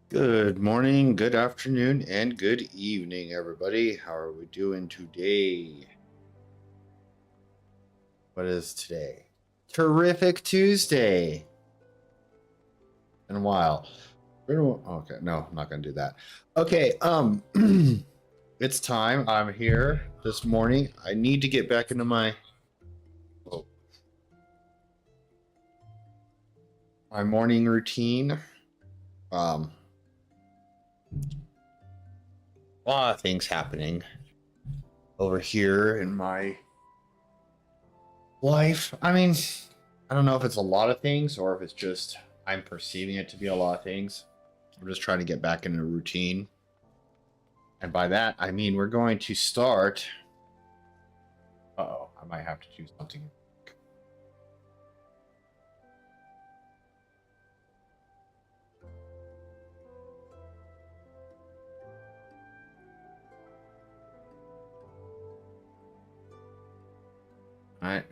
Good morning, good afternoon, and good evening, everybody. How are we doing today? What is today? Terrific Tuesday. In a while. Okay, no, I'm not gonna do that. Okay, it's time. I'm here this morning. I need to get back into my morning routine. A lot of things happening over here in my life. I mean, I don't know if it's a lot of things or if it's just I'm perceiving it to be a lot of things. I'm just trying to get back into a routine. And by that, I mean we're going to start. Uh-oh, I might have to do something. All right,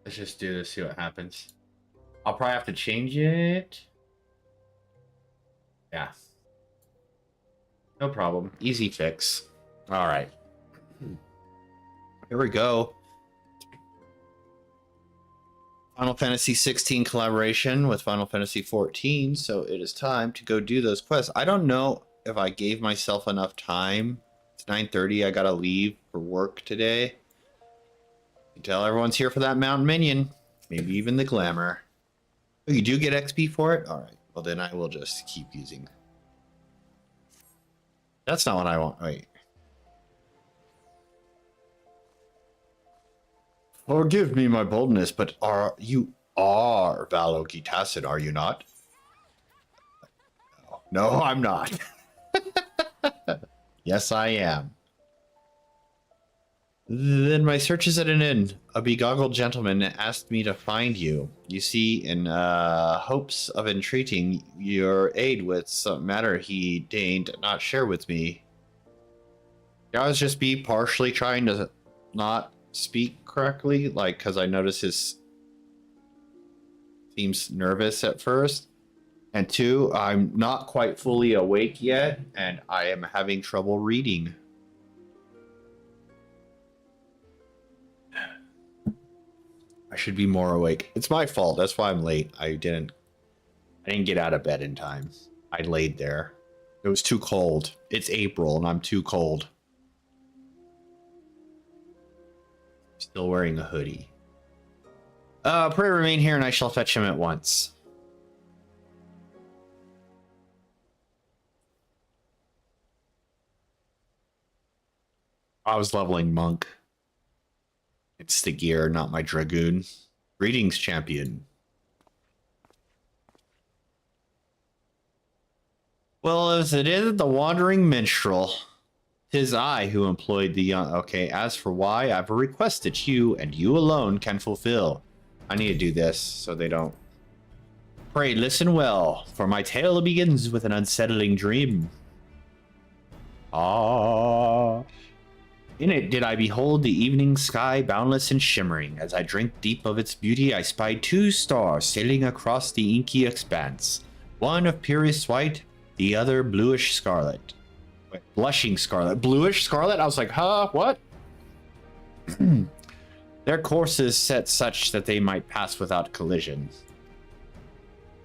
let's just do this, see what happens. I'll probably have to change it. Yeah. No problem. Easy fix. All right. Here we go. Final Fantasy 16 collaboration with Final Fantasy 14. So it is time to go do those quests. I don't know if I gave myself enough time. It's 9:30. I got to leave for work today. You tell everyone's here for that mountain minion. Maybe even the glamour. Oh, you do get XP for it? All right. Well, then I will just keep using. That's not what I want. Wait. Forgive me my boldness, but you are Valo Gitasid, are you not? No, I'm not. Yes, I am. Then my search is at an end. A begoggled gentleman asked me to find you. You see, in hopes of entreating your aid with some matter he deigned not share with me. I was just be partially trying to not speak correctly, like, because I notice his seems nervous at first. And two, I'm not quite fully awake yet, and I am having trouble reading. I should be more awake. It's my fault. That's why I'm late. I didn't get out of bed in time. I laid there. It was too cold. It's April and I'm too cold. Still wearing a hoodie. Pray remain here and I shall fetch him at once. I was leveling monk. It's the gear, not my dragoon. Greetings, champion. Well, as it is the wandering minstrel, 'tis I who employed the young. Okay, as for why, I've a request that you and you alone can fulfill. I need to do this so they don't. Pray listen well, for my tale begins with an unsettling dream. Ah. In it did I behold the evening sky boundless and shimmering. As I drank deep of its beauty, I spied two stars sailing across the inky expanse. One of purest white, the other bluish scarlet. Wait, blushing scarlet. Bluish scarlet? I was like, huh? What? Their courses set such that they might pass without collision.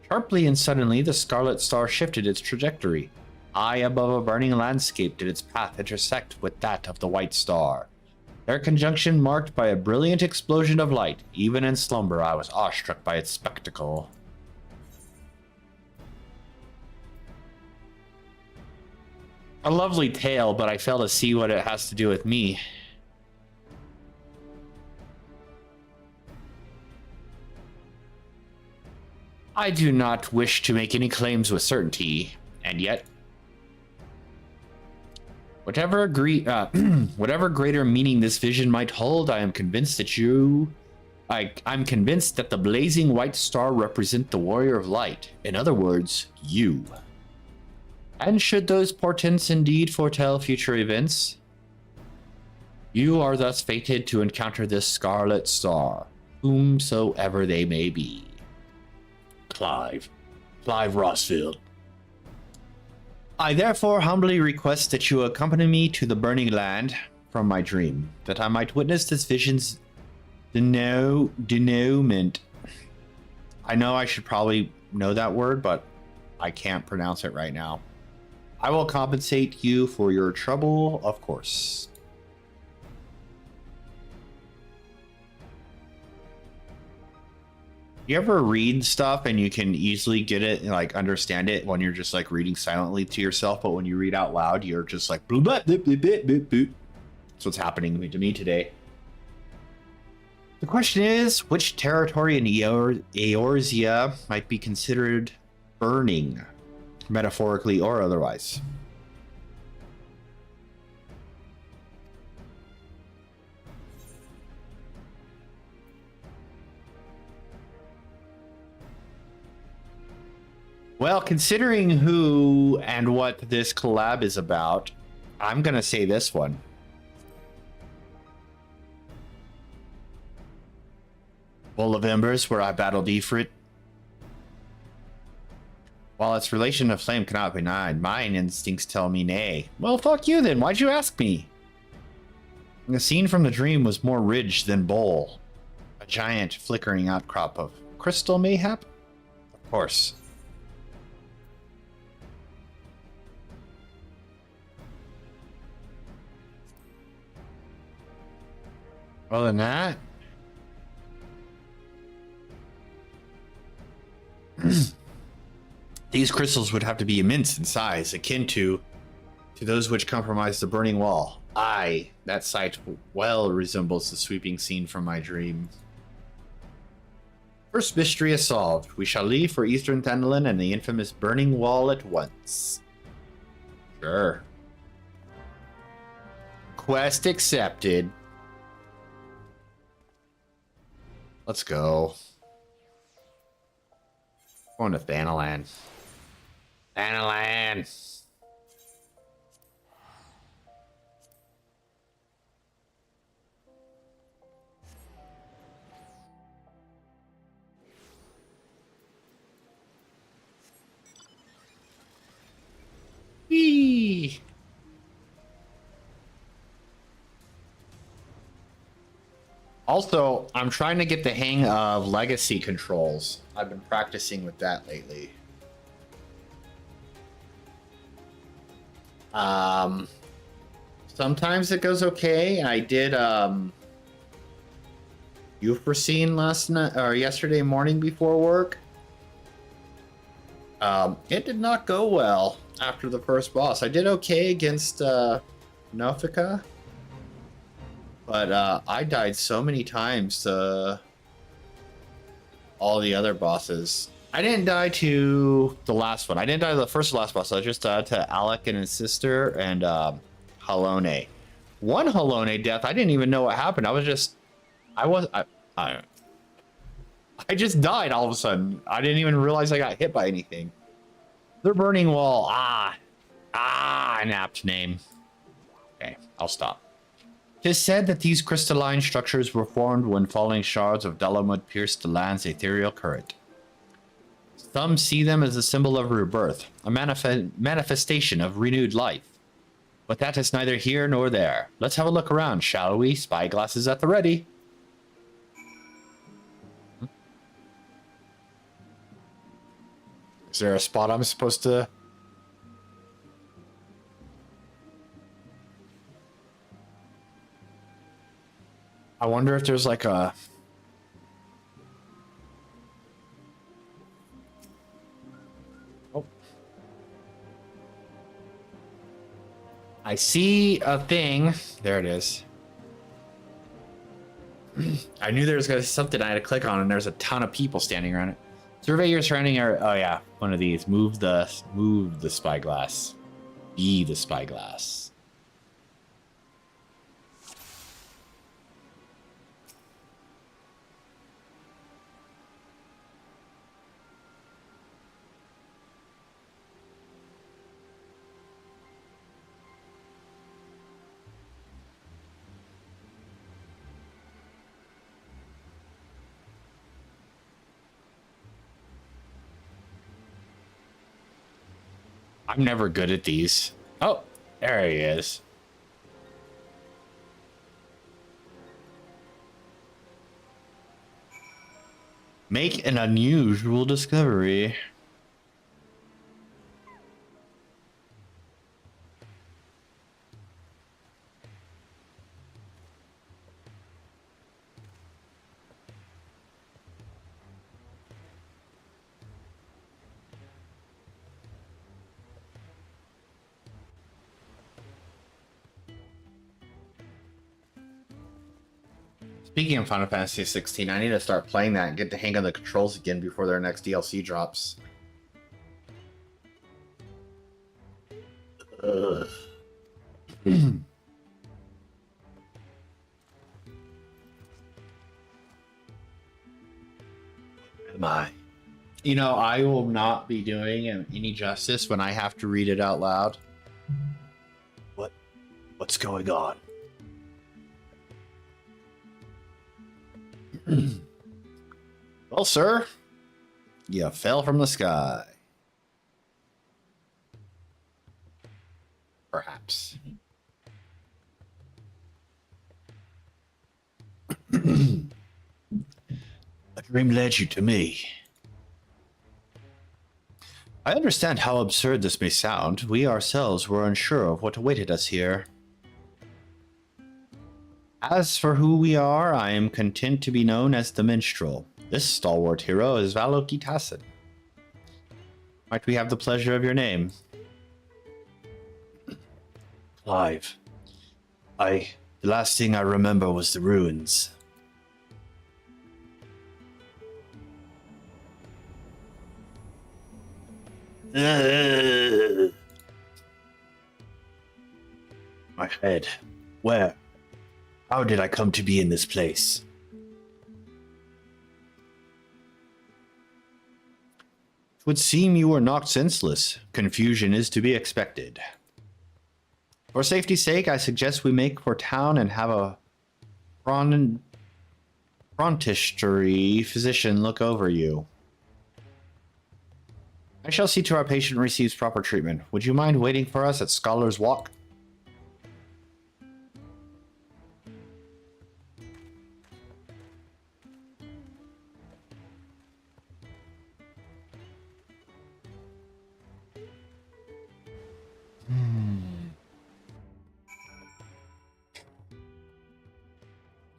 Sharply and suddenly, the scarlet star shifted its trajectory. High above a burning landscape did its path intersect with that of the white star. Their conjunction marked by a brilliant explosion of light. Even in slumber, I was awestruck by its spectacle. A lovely tale, but I fail to see what it has to do with me. I do not wish to make any claims with certainty, and yet whatever greater meaning this vision might hold, I am convinced that I'm convinced that the blazing white star represent the warrior of light. In other words, you. And should those portents indeed foretell future events, you are thus fated to encounter this scarlet star, whomsoever they may be. Clive Rossfield. I therefore humbly request that you accompany me to the burning land from my dream, that I might witness this vision's denouement. I know I should probably know that word, but I can't pronounce it right now. I will compensate you for your trouble, of course. You ever read stuff and you can easily get it and like understand it when you're just like reading silently to yourself, but when you read out loud, you're just like bloop, bloop, bloop, bloop, bloop, bloop. That's what's happening to me today. The question is, which territory in Eorzea might be considered burning, metaphorically or otherwise? Well, considering who and what this collab is about, I'm going to say this one. Bowl of Embers, where I battled Ifrit. While its relation to flame cannot be denied, mine instincts tell me nay. Well, fuck you then. Why'd you ask me? The scene from the dream was more ridge than bowl. A giant flickering outcrop of crystal, mayhap? Of course. Other than that, these crystals would have to be immense in size, akin to those which comprise the burning wall. Aye, that sight well resembles the sweeping scene from my dream. First mystery is solved. We shall leave for Eastern Thandalin and the infamous burning wall at once. Sure. Quest accepted. Let's go. Going to Thanalan. Thanalan! Whee! Also, I'm trying to get the hang of legacy controls. I've been practicing with that lately. Sometimes it goes okay. I did Euphrosyne last night or yesterday morning before work. It did not go well after the first boss. I did okay against Nofika. But I died so many times to all the other bosses. I didn't die to the last one. I didn't die to the first to last boss. I just died to Alec and his sister and Halone. One Halone death, I didn't even know what happened. I just died all of a sudden. I didn't even realize I got hit by anything. The burning wall. An apt name. Okay, I'll stop. It is said that these crystalline structures were formed when falling shards of Dalamud pierced the land's ethereal current. Some see them as a symbol of rebirth, a manifestation of renewed life. But that is neither here nor there. Let's have a look around, shall we? Spyglasses at the ready. Is there a spot I'm supposed to... I wonder if there's like a... Oh. I see a thing. There it is. I knew there was gonna be something I had to click on, and there's a ton of people standing around it. Survey your surrounding area. Oh yeah, one of these. Move the spyglass. Be the spyglass. I'm never good at these. Oh, there he is. Make an unusual discovery. Speaking of Final Fantasy 16, I need to start playing that and get the hang of the controls again before their next DLC drops. Ugh. Am I? You know, I will not be doing him any justice when I have to read it out loud. What's going on? Well, sir, you fell from the sky. Perhaps. A dream led you to me. I understand how absurd this may sound. We ourselves were unsure of what awaited us here. As for who we are, I am content to be known as the Minstrel. This stalwart hero is Valokitasid. Might we have the pleasure of your name? Clive. The last thing I remember was the ruins. My head. Where? How did I come to be in this place? It would seem you were knocked senseless. Confusion is to be expected. For safety's sake, I suggest we make for town and have a frontistery physician look over you. I shall see to our patient receives proper treatment. Would you mind waiting for us at Scholar's Walk?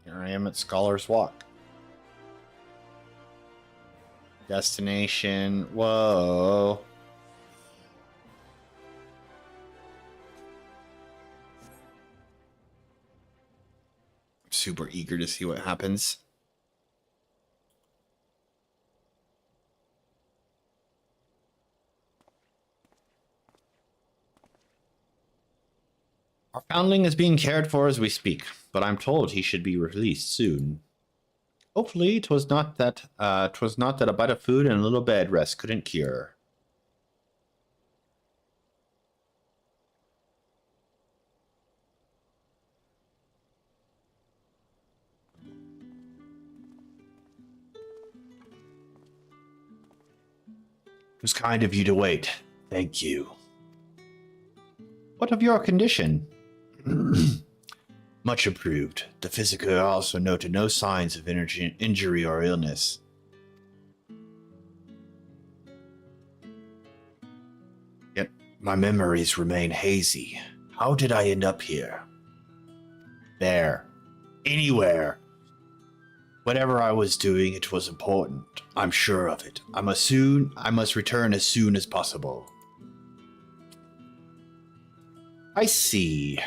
Here I am at Scholar's Walk. Destination. Whoa. I'm super eager to see what happens. Our foundling is being cared for as we speak, but I'm told he should be released soon. Hopefully, 'twas not that a bite of food and a little bed rest couldn't cure. It was kind of you to wait. Thank you. What of your condition? Much improved. The physician also noted no signs of injury or illness. Yet my memories remain hazy. How did I end up here? There. Anywhere. Whatever I was doing, it was important. I'm sure of it. I must return as soon as possible. I see.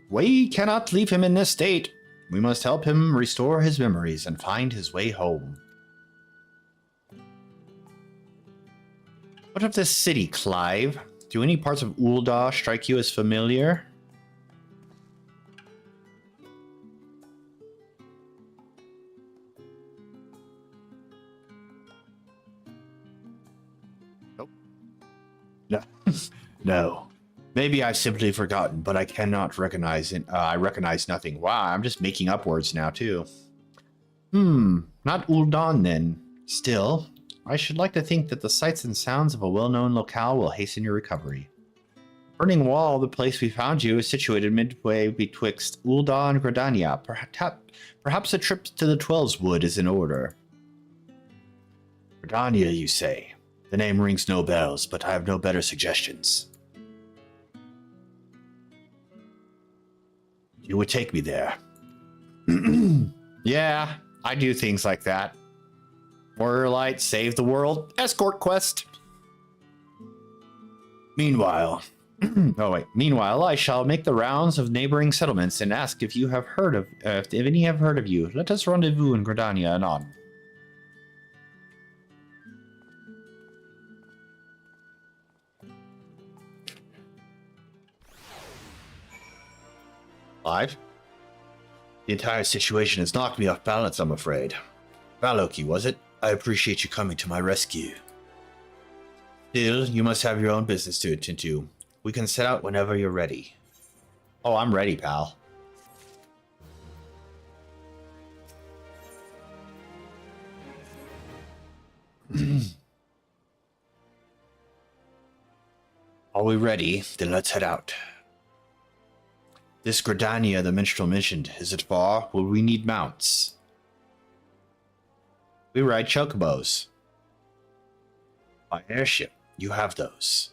We cannot leave him in this state. We must help him restore his memories and find his way home. What of this city, Clive? Do any parts of Ul'dah strike you as familiar? Nope. No. No. Maybe I've simply forgotten, but I cannot recognize it. I recognize nothing. Wow, I'm just making up words now, too. Not Ul'dah, then. Still, I should like to think that the sights and sounds of a well-known locale will hasten your recovery. Burning Wall, the place we found you, is situated midway betwixt Ul'dah and Gridania. Perhaps a trip to the Twelves Wood is in order. Gridania, you say? The name rings no bells, but I have no better suggestions. You would take me there. Yeah, I do things like that. Warrior Light, save the world, escort quest. Meanwhile, Meanwhile, I shall make the rounds of neighboring settlements and ask if you have heard of, if any have heard of you. Let us rendezvous in Gridania anon. Live? The entire situation has knocked me off balance, I'm afraid. Valoki, was it? I appreciate you coming to my rescue. Still, you must have your own business to attend to. We can set out whenever you're ready. Oh, I'm ready, pal. Are we ready? Then let's head out. This Gridania the minstrel mentioned, is it far? Will we need mounts? We ride chocobos. By airship, you have those.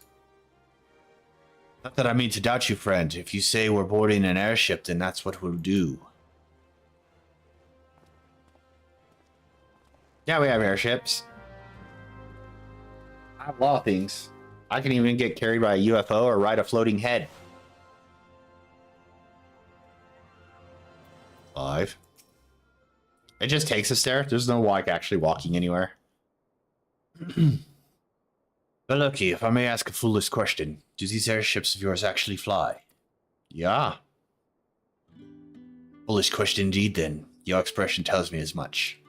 Not that I mean to doubt you, friend. If you say we're boarding an airship, then that's what we'll do. Yeah, we have airships. I have a lot of things. I can even get carried by a UFO or ride a floating head. 5. It just takes us there. There's no like actually walking anywhere. But Loki, if I may ask a foolish question, do these airships of yours actually fly? Yeah. Foolish question indeed then. Your expression tells me as much.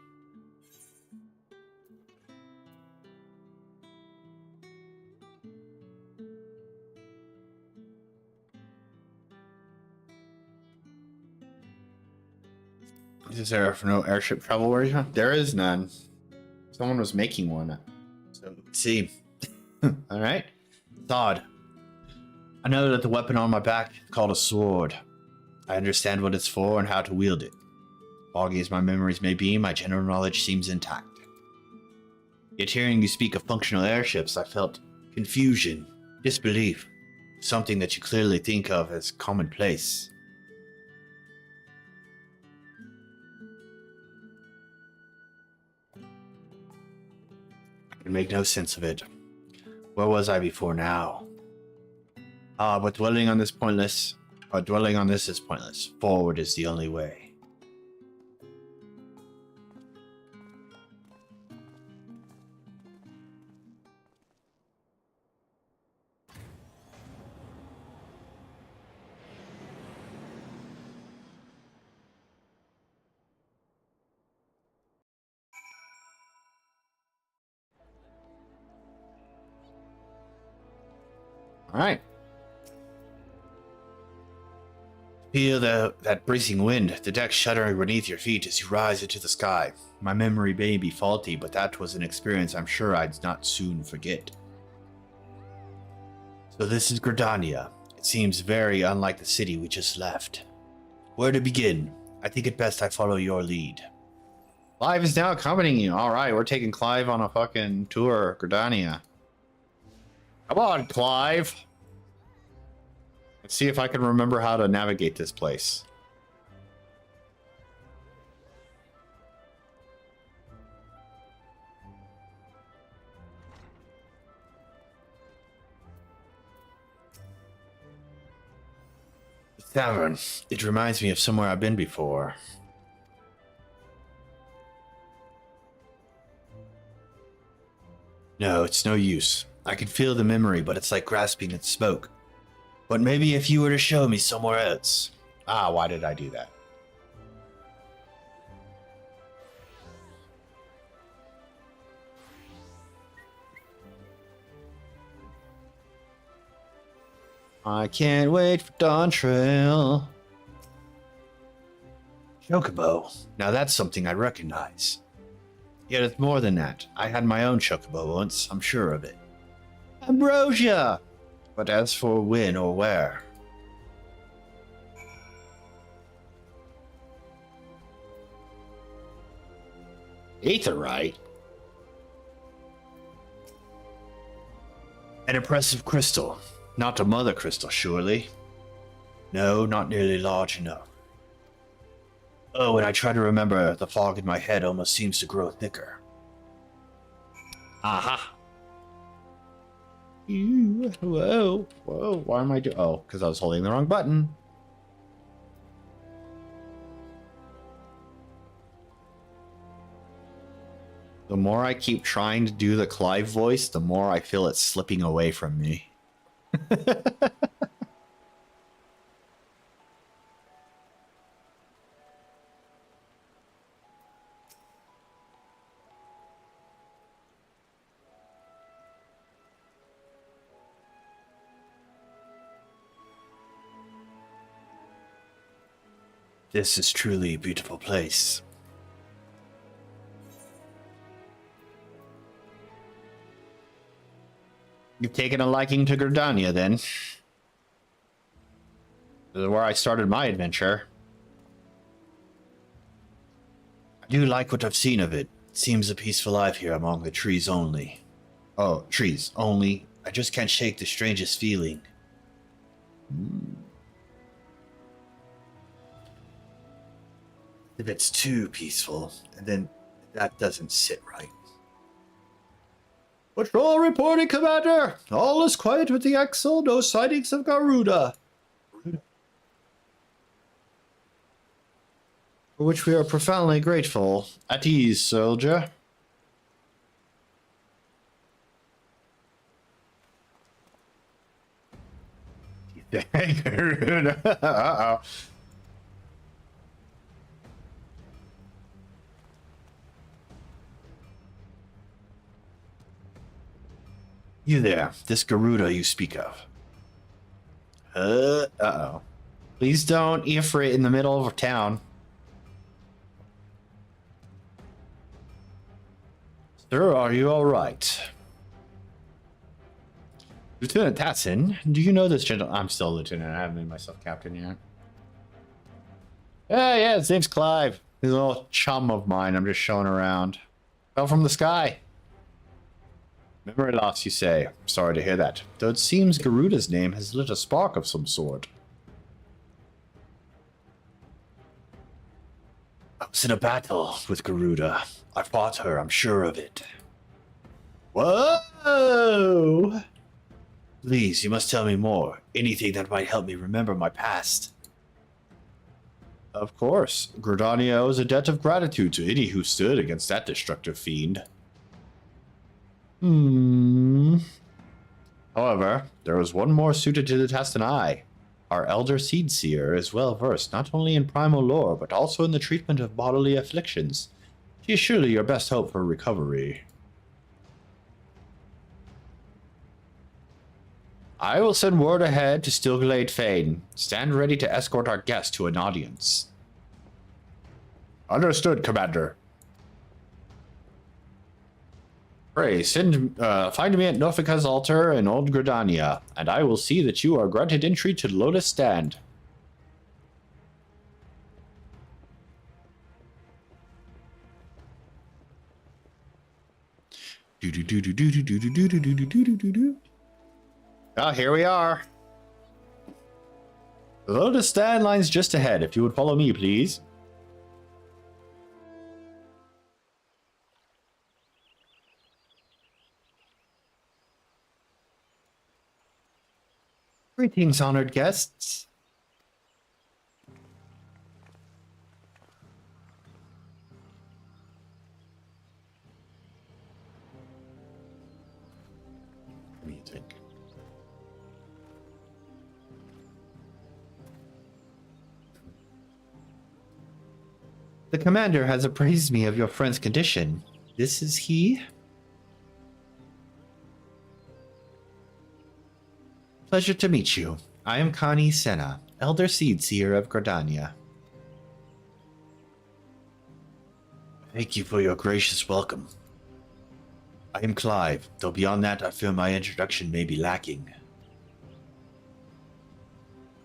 Is there no airship travel version? There is none. Someone was making one. So let's see. Alright. Thawed. I know that the weapon on my back is called a sword. I understand what it's for and how to wield it. Foggy as my memories may be, my general knowledge seems intact. Yet hearing you speak of functional airships, I felt confusion, disbelief, something that you clearly think of as commonplace. I can make no sense of it. Where was I before now? But dwelling on this is pointless. Forward is the only way. All right. Feel that bracing wind, the deck shuddering beneath your feet as you rise into the sky. My memory may be faulty, but that was an experience I'm sure I'd not soon forget. So this is Gridania. It seems very unlike the city we just left. Where to begin? I think it best I follow your lead. Clive is now accompanying you. All right, we're taking Clive on a fucking tour, Gridania. Come on, Clive. Let's see if I can remember how to navigate this place. The tavern. It reminds me of somewhere I've been before. No, it's no use. I can feel the memory, but it's like grasping at smoke. But maybe if you were to show me somewhere else. Ah, why did I do that? I can't wait for Dawn Trail. Chocobo. Now that's something I recognize. Yet it's more than that. I had my own chocobo once, I'm sure of it. Ambrosia! But as for when or where... Aetherite? An impressive crystal. Not a mother crystal, surely. No, not nearly large enough. Oh, when I try to remember, the fog in my head almost seems to grow thicker. Aha! Ew, whoa, whoa, why am I doing... Oh, because I was holding the wrong button. The more I keep trying to do the Clive voice, the more I feel it slipping away from me. This is truly a beautiful place. You've taken a liking to Gridania, then. This is where I started my adventure. I do like what I've seen of it. It seems a peaceful life here among the trees only. Oh, trees only. I just can't shake the strangest feeling. If it's too peaceful, then that doesn't sit right. Patrol reporting, Commander! All is quiet with the Axel, no sightings of Garuda. For which we are profoundly grateful. At ease, soldier. Garuda. Uh-oh. You there, this Garuda you speak of. Uh-oh. Please don't Ifrit in the middle of town. Sir, are you alright? Lieutenant Tatson, do you know this gentleman? I'm still a lieutenant, I haven't made myself captain yet. Yeah, his name's Clive. He's a little chum of mine, I'm just showing around. Fell from the sky. Memory loss, you say? Sorry to hear that. Though it seems Garuda's name has lit a spark of some sort. I was in a battle with Garuda. I fought her, I'm sure of it. Whoa! Please, you must tell me more. Anything that might help me remember my past. Of course. Gridania owes a debt of gratitude to any who stood against that destructive fiend. However, there is one more suited to the task than I. Our elder seed seer is well versed not only in primal lore, but also in the treatment of bodily afflictions. She is surely your best hope for recovery. I will send word ahead to Stilglade Fane. Stand ready to escort our guest to an audience. Understood, Commander. Pray, find me at Norfica's altar in Old Gridania, and I will see that you are granted entry to Lotus Stand. Ah, here we are. The Lotus Stand lies just ahead. If you would follow me, please. Greetings, honored guests. What do you think? The commander has appraised me of your friend's condition. This is he? Pleasure to meet you. I am Connie Senna, Elder Seed Seer of Gridania. Thank you for your gracious welcome. I am Clive, though beyond that I fear my introduction may be lacking.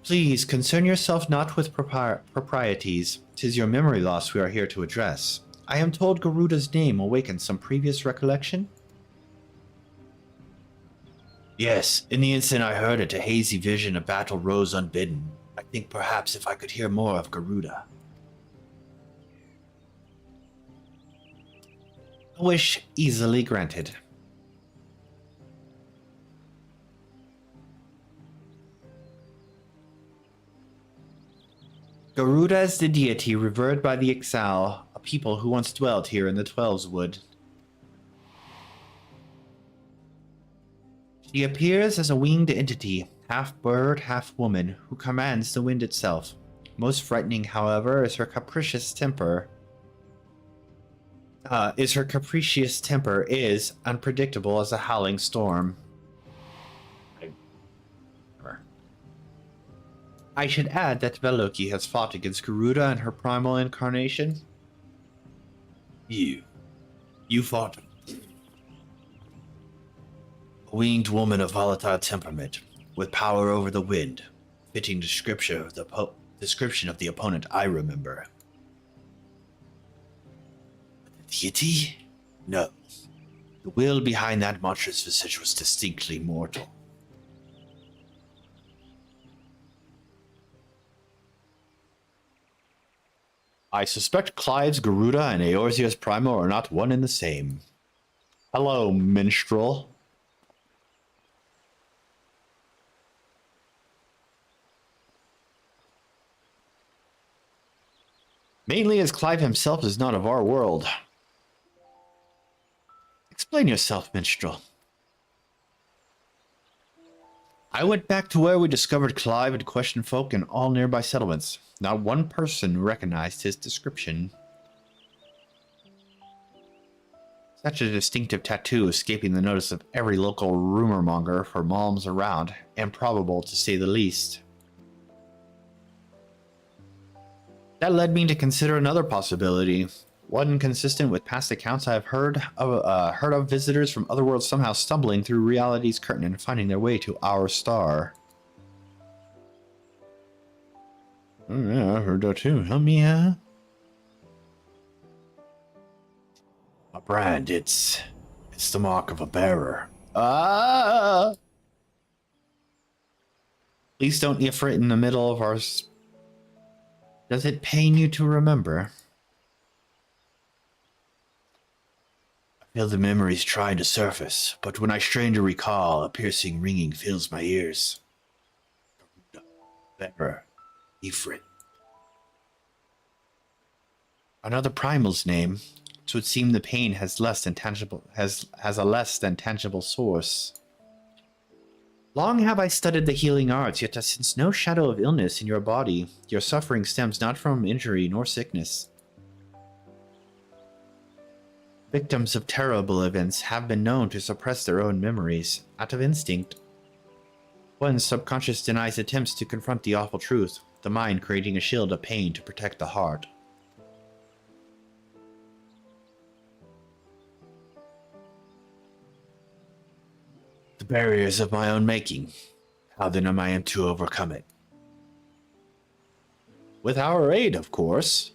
Please, concern yourself not with proprieties. 'Tis your memory loss we are here to address. I am told Garuda's name awakened some previous recollection? Yes, in the instant I heard it, a hazy vision of battle rose unbidden. I think perhaps if I could hear more of Garuda. A wish easily granted. Garuda is the deity revered by the Exile, a people who once dwelt here in the Twelveswood. She appears as a winged entity, half bird, half woman, who commands the wind itself. Most frightening, however, is her capricious temper. Is unpredictable as a howling storm. I should add that Veloki has fought against Garuda in her primal incarnation. You fought a winged woman of volatile temperament, with power over the wind. Fitting description of the opponent I remember. The deity? No. The will behind that monstrous visage was distinctly mortal. I suspect Clive's Garuda and Eorzea's Primal are not one and the same. Hello, minstrel. Mainly as Clive himself is not of our world. Explain yourself, minstrel. I went back to where we discovered Clive and questioned folk in all nearby settlements. Not one person recognized his description. Such a distinctive tattoo escaping the notice of every local rumor monger for malms around, improbable to say the least. That led me to consider another possibility. One consistent with past accounts I have heard of visitors from other worlds somehow stumbling through reality's curtain and finding their way to our star. Oh yeah, I've heard that too. Help me, A brand, it's the mark of a bearer. Ah! Please don't ifrit in the middle of our... Does it pain you to remember? I feel the memories trying to surface, but when I strain to recall, a piercing ringing fills my ears. Bearer. Ifrit. Another primal's name. It would seem the pain has a less than tangible source. Long have I studied the healing arts, yet I sense no shadow of illness in your body. Your suffering stems not from injury nor sickness. Victims of terrible events have been known to suppress their own memories, out of instinct. One's subconscious denies attempts to confront the awful truth, the mind creating a shield of pain to protect the heart. The barriers of my own making. How then am I to overcome it? With our aid, of course.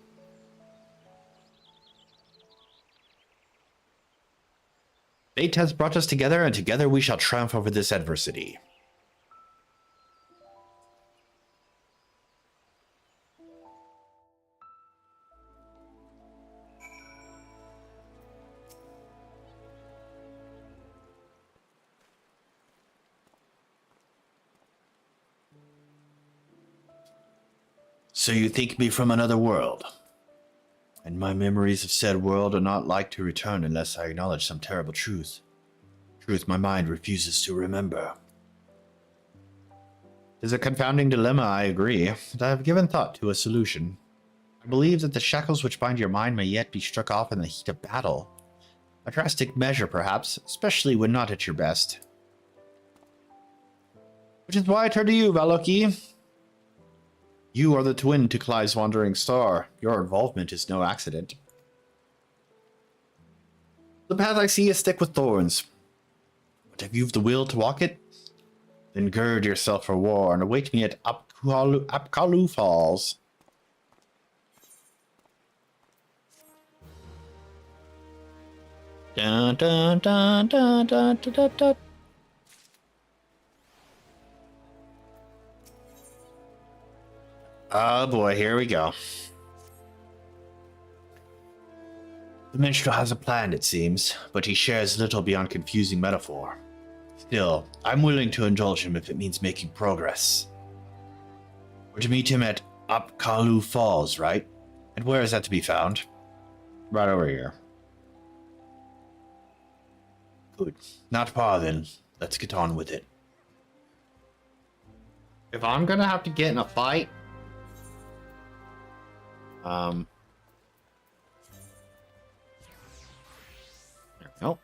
Fate has brought us together, and together we shall triumph over this adversity. So you think me from another world? And my memories of said world are not like to return unless I acknowledge some terrible truth. Truth my mind refuses to remember. It is a confounding dilemma, I agree, but I have given thought to a solution. I believe that the shackles which bind your mind may yet be struck off in the heat of battle. A drastic measure, perhaps, especially when not at your best. Which is why I turn to you, Veloki. You are the twin to Clive's wandering star. Your involvement is no accident. The path I see is thick with thorns. But if you've the will to walk it, then gird yourself for war and await me at Apkalu Falls. Dun, dun, dun, dun, dun, dun, dun, dun. Oh boy, here we go. The minstrel has a plan, it seems, but he shares little beyond confusing metaphor. Still, I'm willing to indulge him if it means making progress. We're to meet him at Apkalu Falls, right? And where is that to be found? Right over here. Good. Not far then. Let's get on with it. If I'm gonna have to get in a fight, there we go.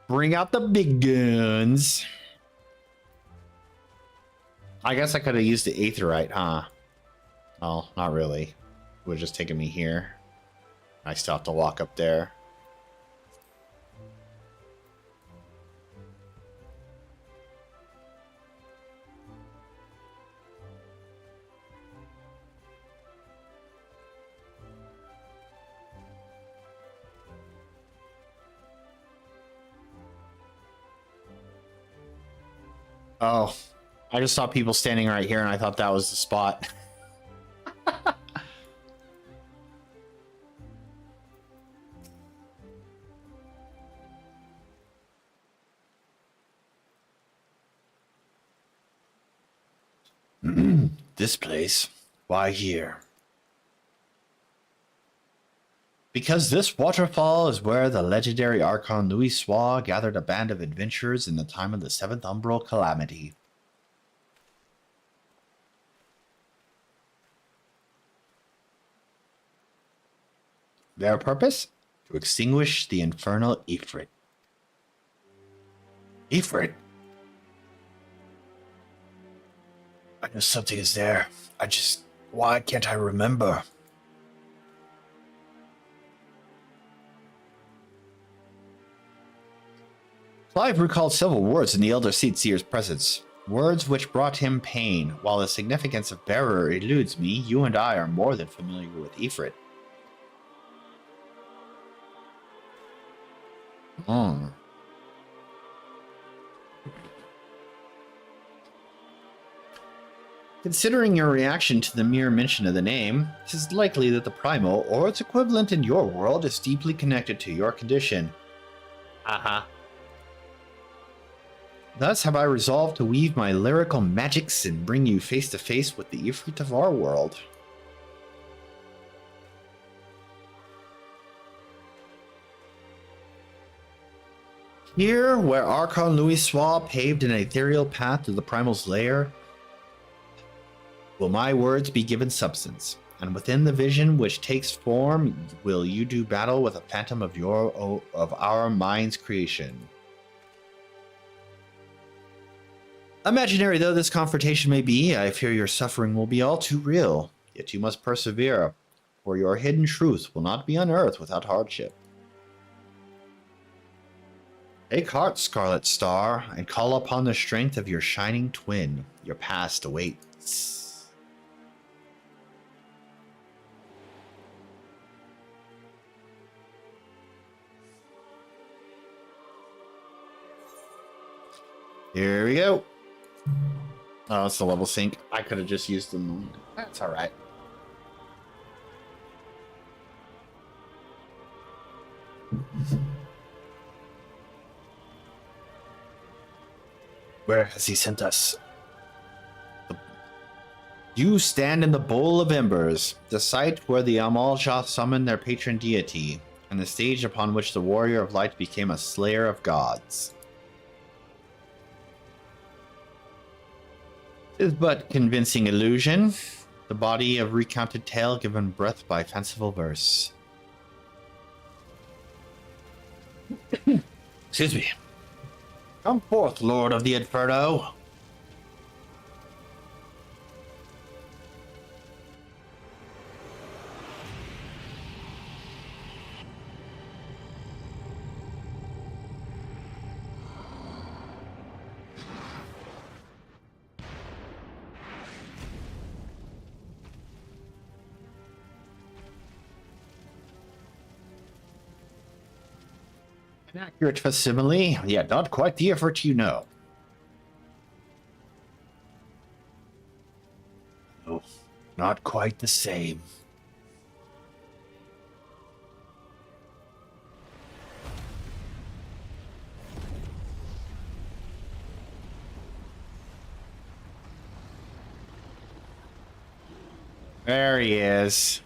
Bring out the big guns. I guess I could have used the aetherite, huh? Oh, not really. It would have just taken me here. I still have to walk up there. Oh, I just saw people standing right here and I thought that was the spot. This place? Why here? Because this waterfall is where the legendary Archon Louis Soir gathered a band of adventurers in the time of the Seventh Umbral Calamity. Their purpose? To extinguish the infernal Ifrit. Ifrit? I know something is there. Why can't I remember? Clive recalled several words in the Elder Seatseer's presence. Words which brought him pain. While the significance of bearer eludes me, you and I are more than familiar with Ifrit. Considering your reaction to the mere mention of the name, it is likely that the primal, or its equivalent in your world, is deeply connected to your condition. Thus have I resolved to weave my lyrical magics and bring you face to face with the Ifrit of our world. Here, where Archon Louis Soir paved an ethereal path to the primal's lair, will my words be given substance, and within the vision which takes form will you do battle with a phantom of our mind's creation. Imaginary though this confrontation may be, I fear your suffering will be all too real, yet you must persevere, for your hidden truth will not be unearthed without hardship. Take heart, Scarlet Star, and call upon the strength of your shining twin. Your past awaits. Here we go. Oh, it's the level sync. I could have just used them. That's all right. Where has he sent us? You stand in the Bowl of Embers, the site where the Amalja summoned their patron deity, and the stage upon which the Warrior of Light became a slayer of gods. It is but convincing illusion, the body of recounted tale given breath by fanciful verse. Excuse me. Come forth, Lord of the Inferno. An accurate facsimile, yet not quite the effort you know. No, not quite the same. There he is.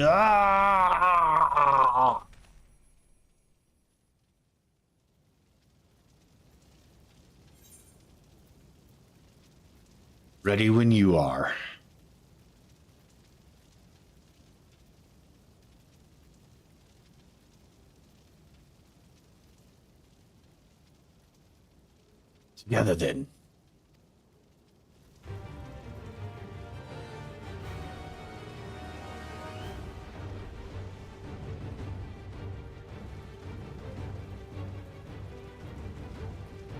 Ah! Ready when you are. Together then.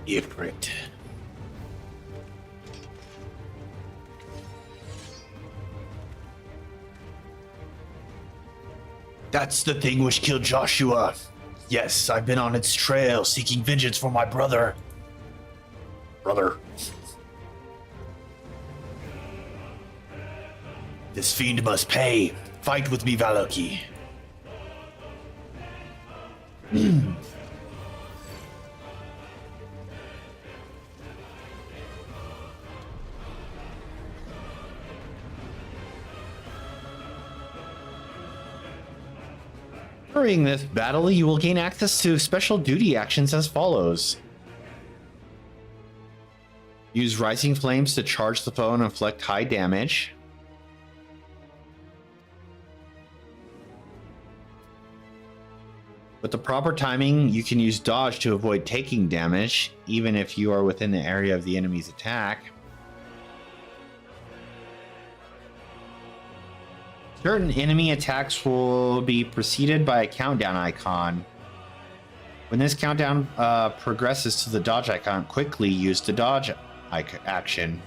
Ifrit. That's the thing which killed Joshua. Yes, I've been on its trail, seeking vengeance for my brother. This fiend must pay. Fight with me, Valoki. During this battle, you will gain access to special duty actions as follows. Use Rising Flames to charge the foe and inflict high damage. With the proper timing, you can use Dodge to avoid taking damage, even if you are within the area of the enemy's attack. Certain enemy attacks will be preceded by a countdown icon. When this countdown progresses to the dodge icon, quickly use the dodge action.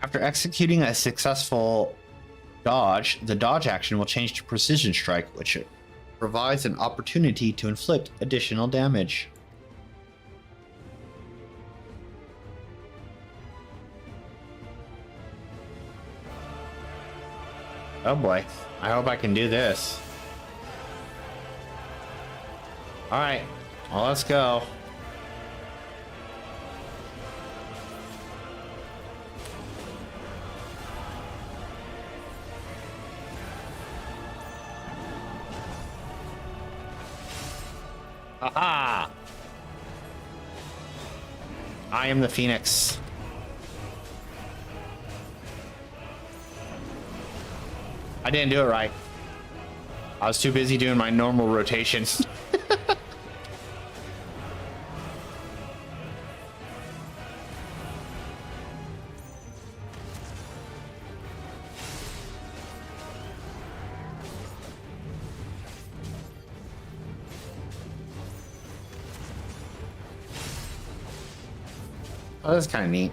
After executing a successful dodge, the dodge action will change to Precision Strike, which provides an opportunity to inflict additional damage. Oh boy, I hope I can do this. Alright, well, let's go. Aha! I am the Phoenix. I didn't do it right. I was too busy doing my normal rotations. Oh, that's kind of neat.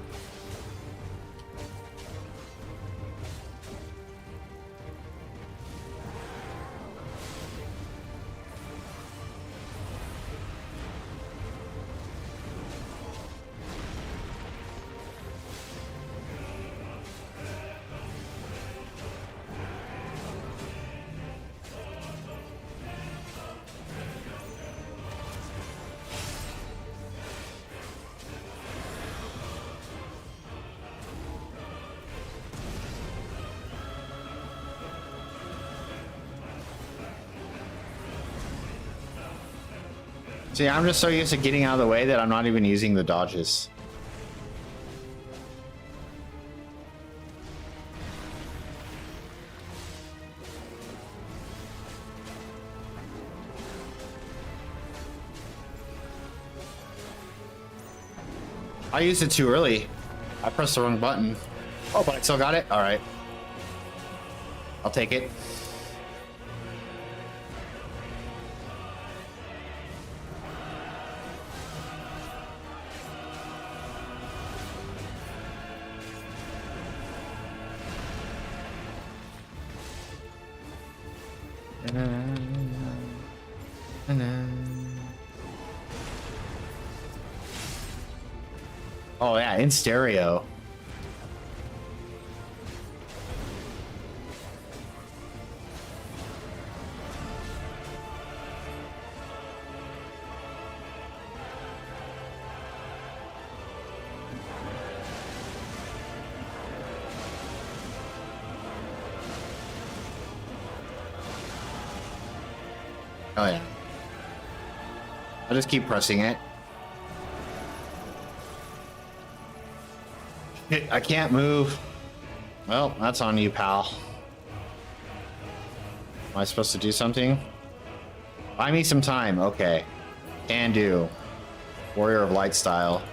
See, I'm just so used to getting out of the way that I'm not even using the dodges. I used it too early. I pressed the wrong button. Oh, but I still got it? Alright. I'll take it. Oh yeah, in stereo. Oh yeah. I'll just keep pressing it. Shit, I can't move. Well, that's on you, pal. Am I supposed to do something? Buy me some time. Okay. Can do. Warrior of Light style.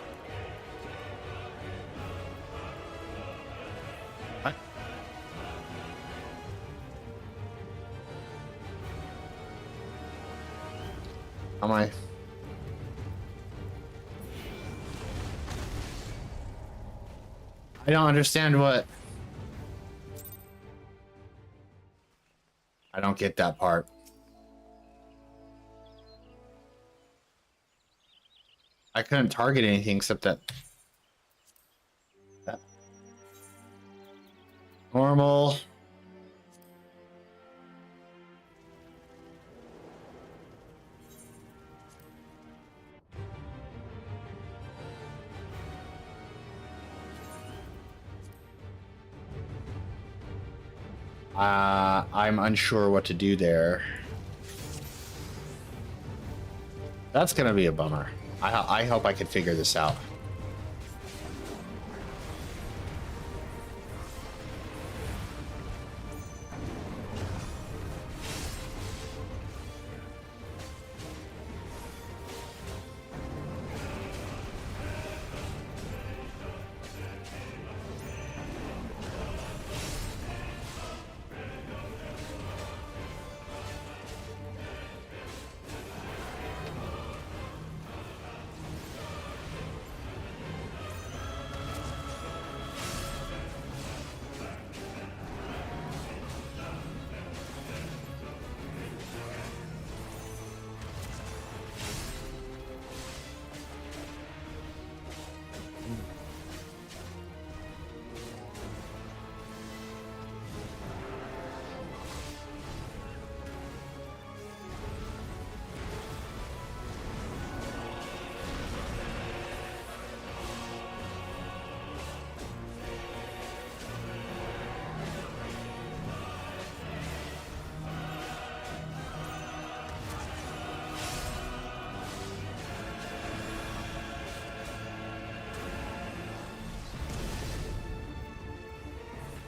What? How am I? I don't understand what. I don't get that part. I couldn't target anything except that. Normal. I'm unsure what to do there. That's gonna be a bummer. I hope I can figure this out.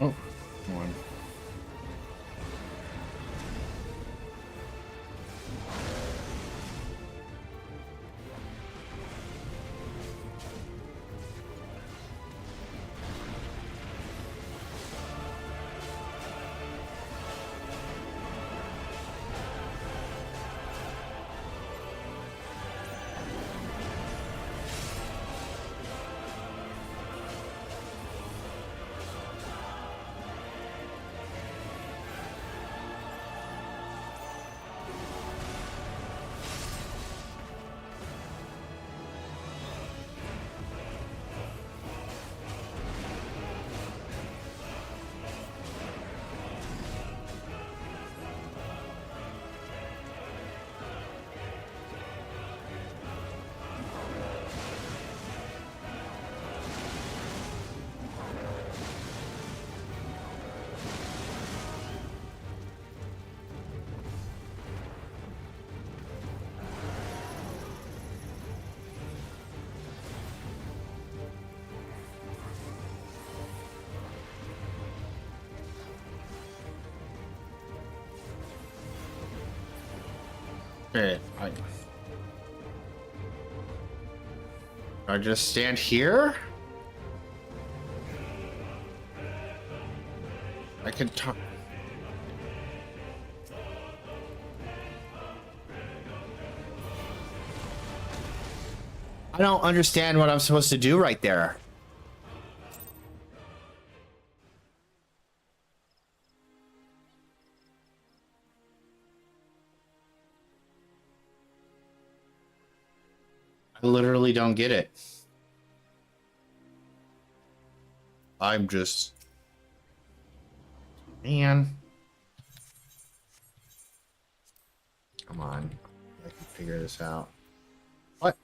Oh, one. Okay, I just stand here? I can talk. I don't understand what I'm supposed to do right there. I literally don't get it. I'm just... Man. Come on. I can figure this out. What?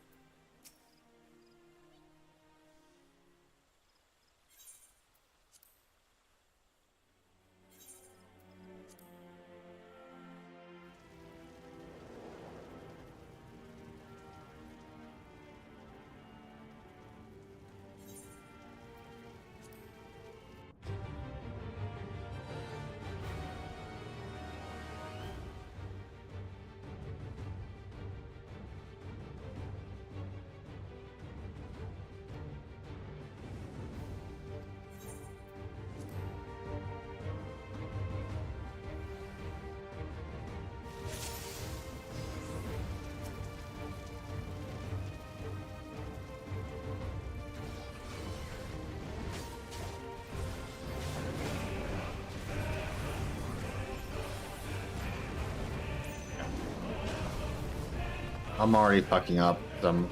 I'm already fucking up some.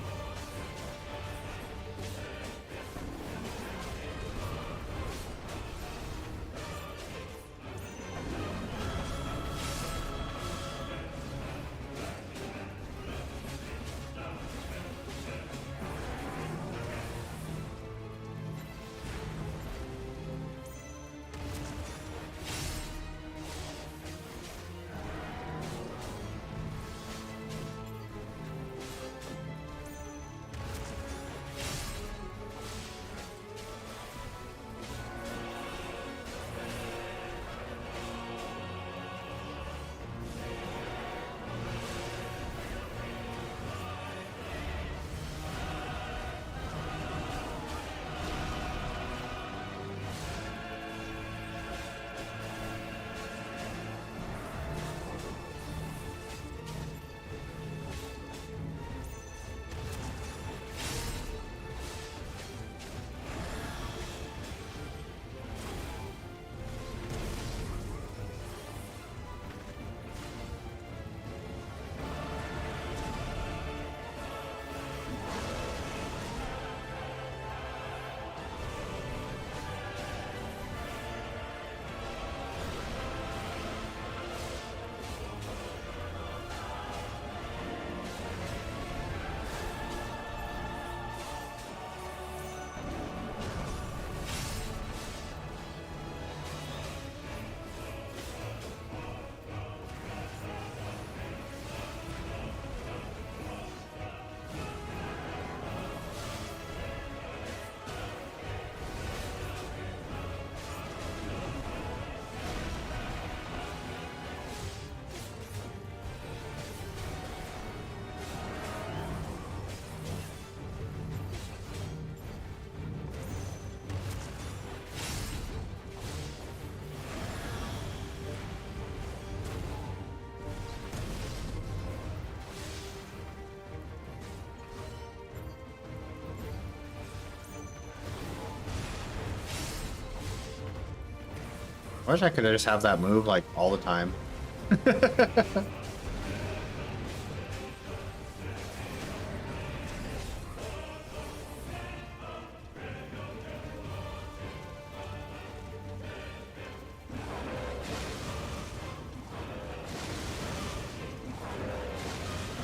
I wish I could just have that move like all the time.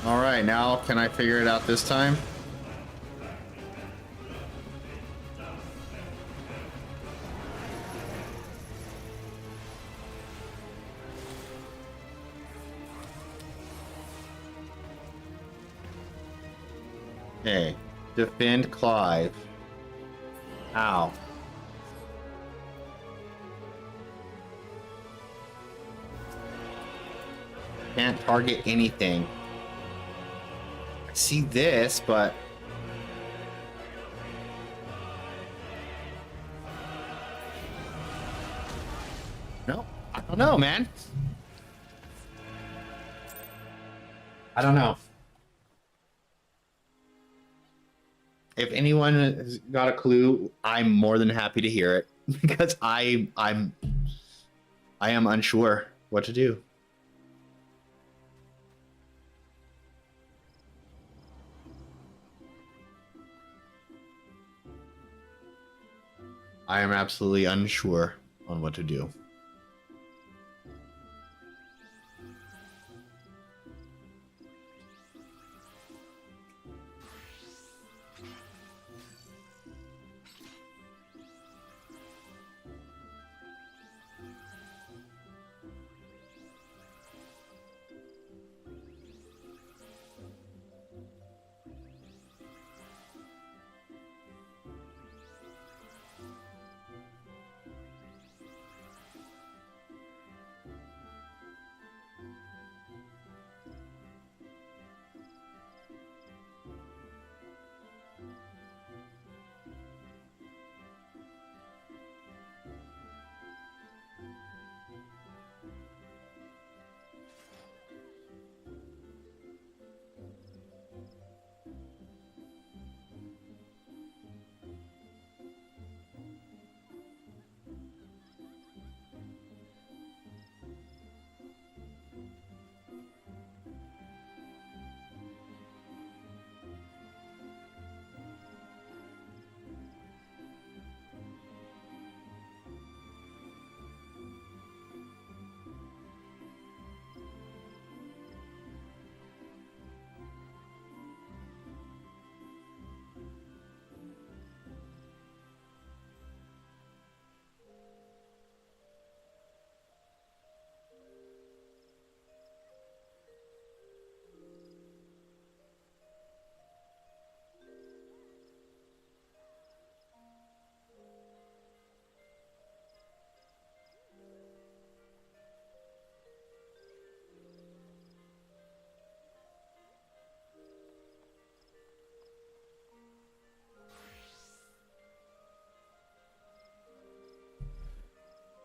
All right, now can I figure it out this time? Okay, defend Clive. Ow. Can't target anything. I see this, but don't know, man. I don't know. If anyone has got a clue, I'm more than happy to hear it because I am unsure what to do. I am absolutely unsure on what to do.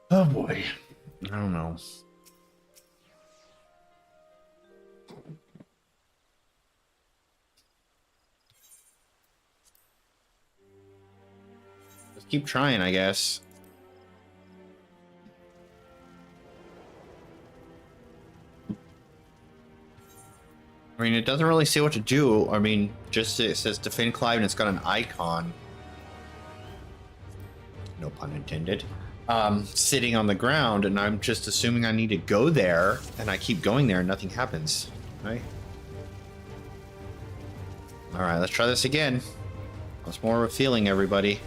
Oh boy. I don't know. Just keep trying, I guess. I mean, it doesn't really say what to do. I mean, just it says defend Clive and it's got an icon. No pun intended. Sitting on the ground, and I'm just assuming I need to go there, and I keep going there and nothing happens. Right? Alright, let's try this again. What's more of a feeling, everybody?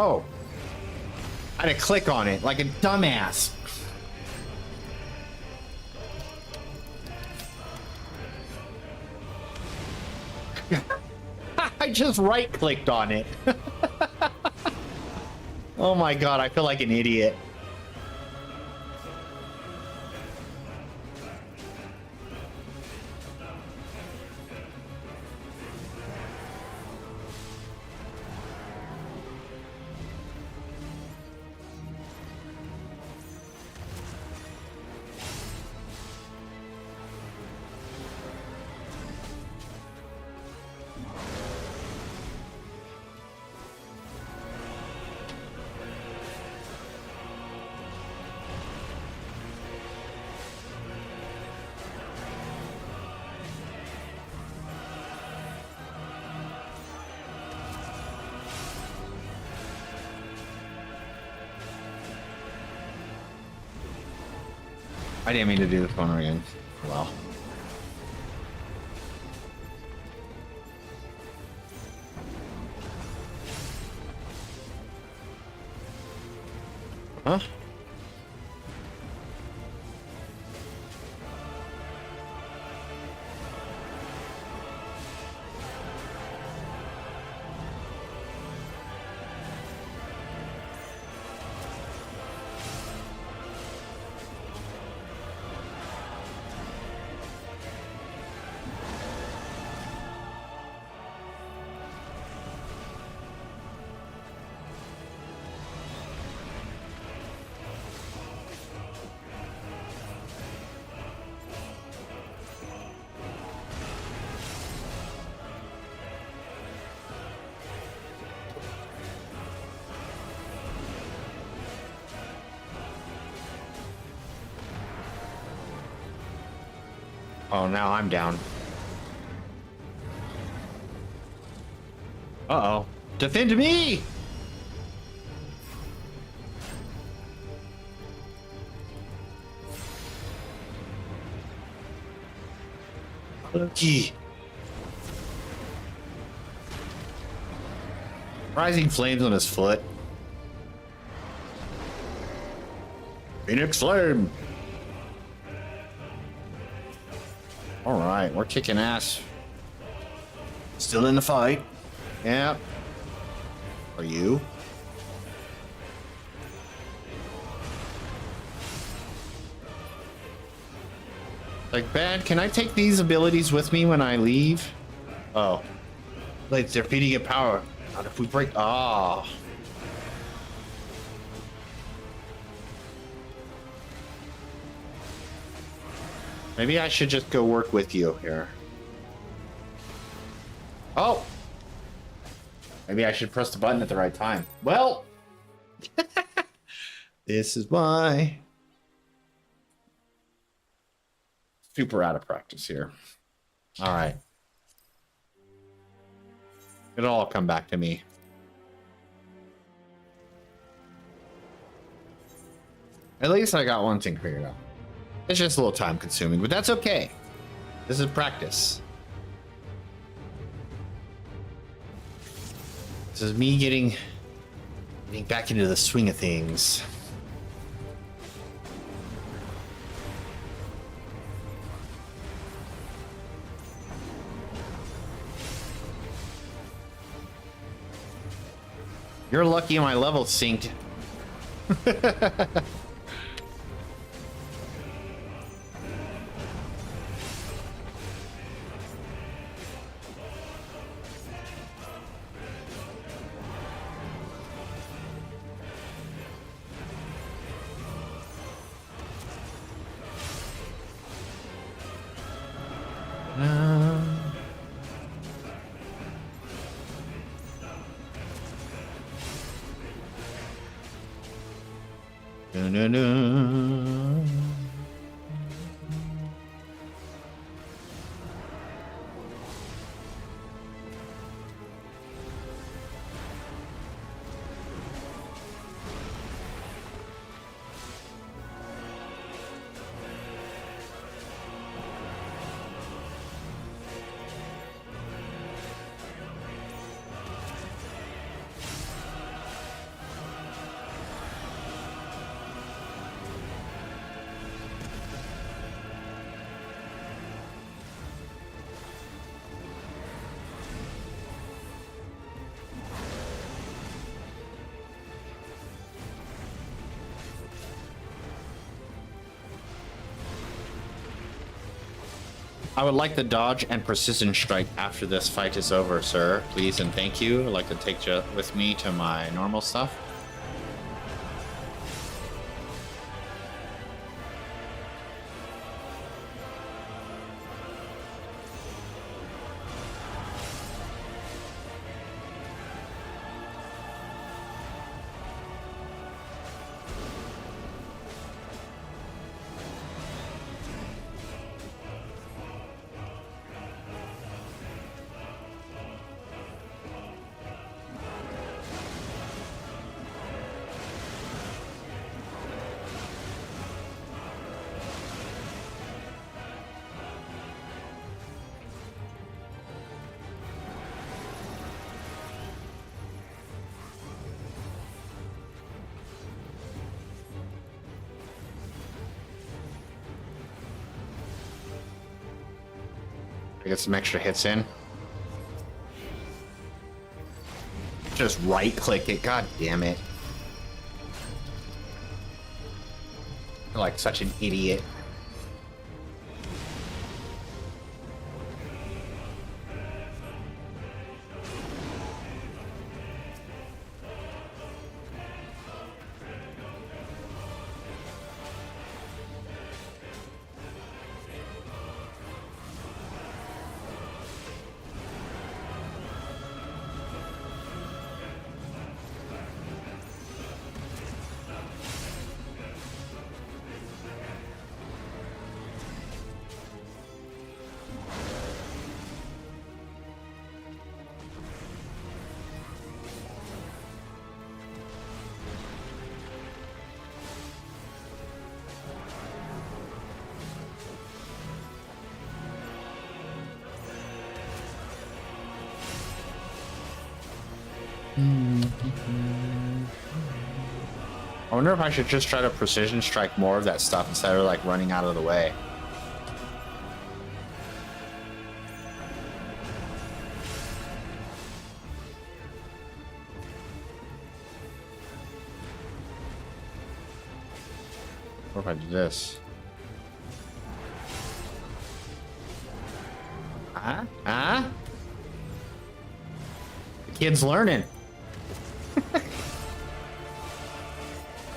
Oh. I had to click on it like a dumbass. I just right-clicked on it. Oh my god, I feel like an idiot. I didn't mean to do this one again. Well. Huh? Oh, now I'm down. Uh-oh. Defend me! Loki. Rising flames on his foot. Phoenix Flame! Alright, we're kicking ass. Still in the fight. Yeah. Are you? Like, bad, can I take these abilities with me when I leave? Oh. Like, they're feeding it power. Not if we break. Ah. Oh. Maybe I should just go work with you here. Oh! Maybe I should press the button at the right time. Well! This is why. Super out of practice here. Alright. It'll all come back to me. At least I got one thing figured out. It's just a little time consuming, but that's okay. This is practice. This is me getting back into the swing of things. You're lucky my level synced. I would like the dodge and precision strike after this fight is over, sir. Please and thank you. I'd like to take you with me to my normal stuff. Get some extra hits in. Just right click it. God damn it. I'm like such an idiot. I wonder if I should just try to precision strike more of that stuff instead of like running out of the way. What if I do this? Huh? The kid's learning.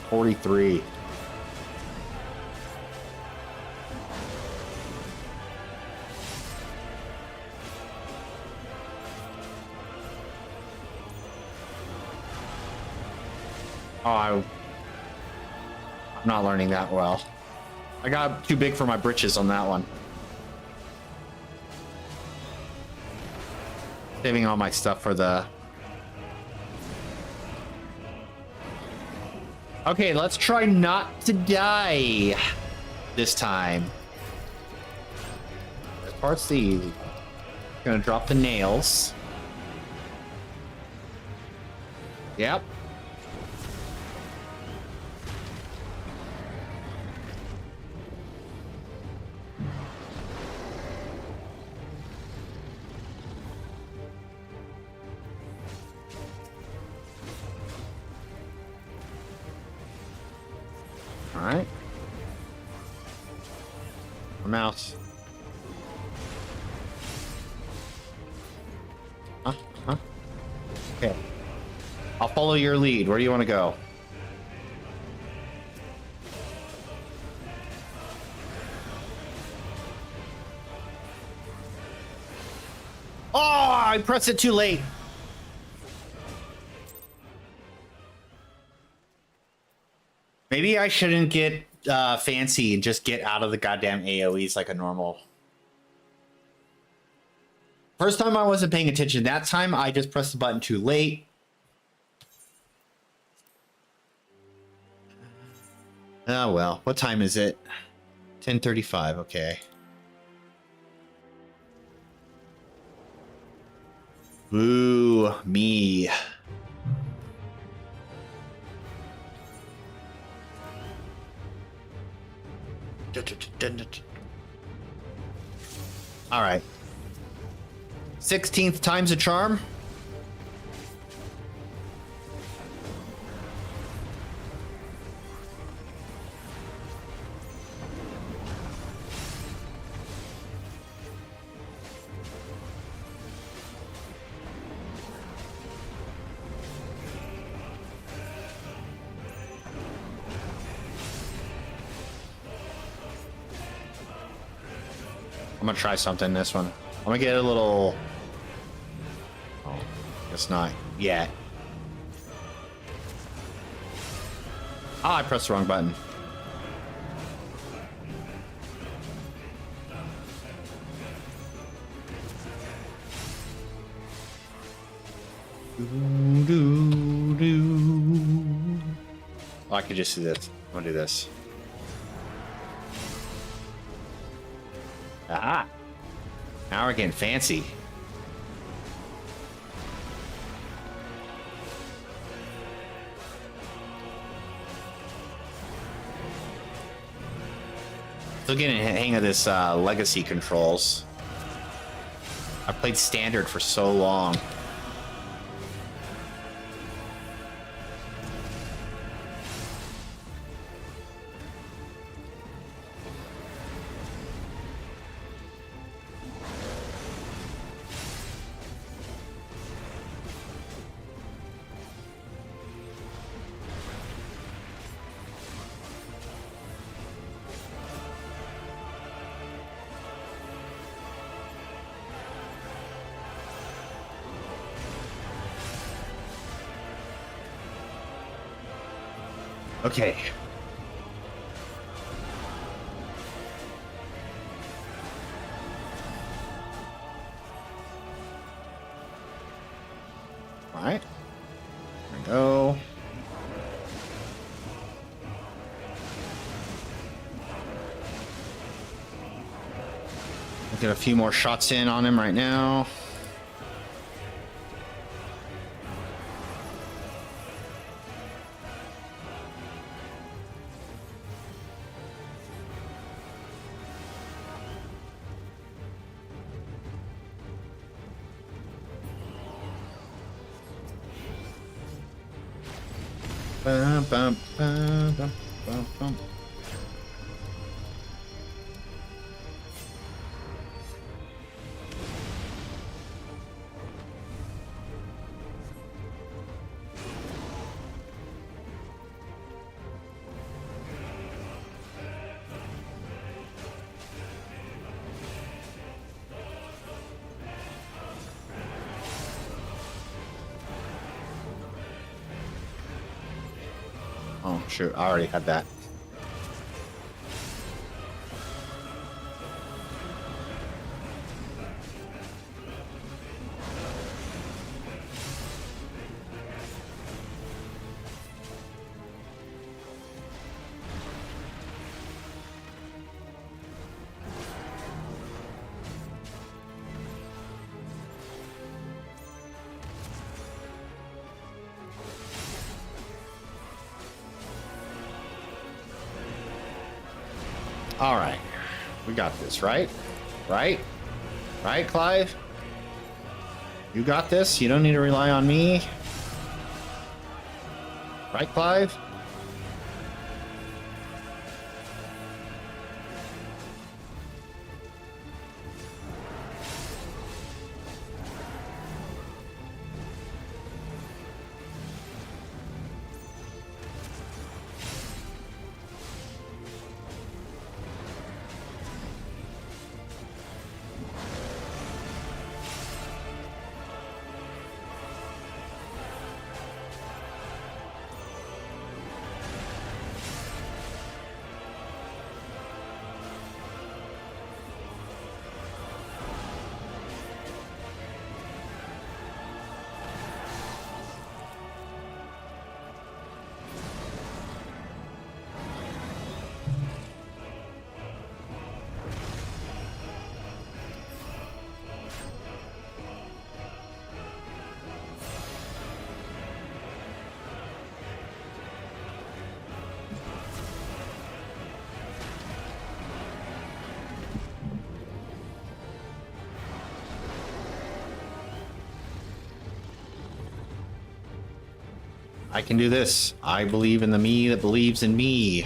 43. I'm not learning that well. I got too big for my britches on that one. Saving all my stuff for the... Okay, let's try not to die this time. This part's easy. Gonna drop the nails. Yep. Alright. Mouse. Huh? Okay. I'll follow your lead. Where do you want to go? Oh, I pressed it too late. Maybe I shouldn't get fancy and just get out of the goddamn AoEs like a normal. First time I wasn't paying attention. That time I just pressed the button too late. Oh well, what time is it? 10:35, okay. Ooh, me. All right. 16th time's a charm. I'm gonna try something this one. I'm gonna get a little... Oh, guess not yet. Ah, I pressed the wrong button. Oh, I could just do this. I'm gonna do this. Ah! Now we're getting fancy. Still getting a hang of this legacy controls. I played standard for so long. Okay. All right. There we go. Get a few more shots in on him right now. Bum, bum, bum, bum, bum, bum. Oh, shoot, I already had that. All right, we got this, right? Right, Clive? You got this. You don't need to rely on me. Right, Clive? I can do this. I believe in the me that believes in me.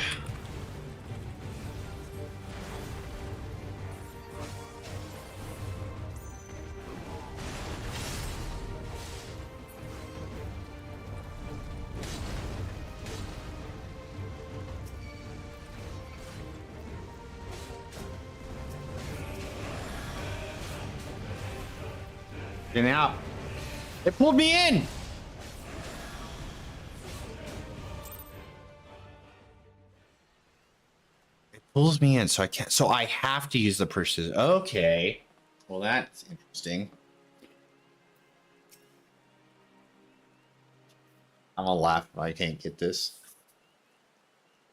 Getting out. It pulled me in. It pulls me in, so I can't. So I have to use the precision. Okay. Well, that's interesting. I'm gonna laugh if I can't get this.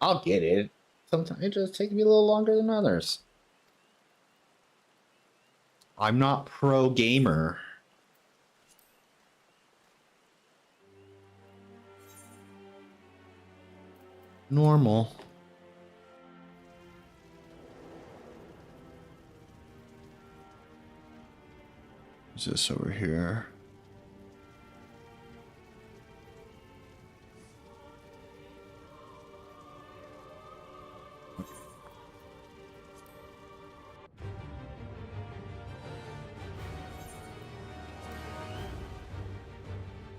I'll get it. Sometimes it just takes me a little longer than others. I'm not pro gamer. Normal. What's this over here?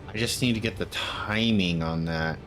I just need to get the timing on that.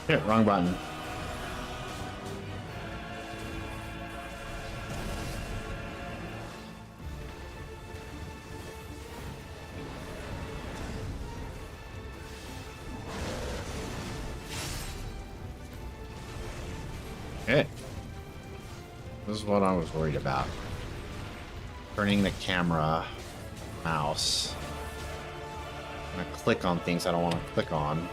Shit, wrong button. Okay. This is what I was worried about. Turning the camera, mouse. I'm gonna click on things I don't want to click on.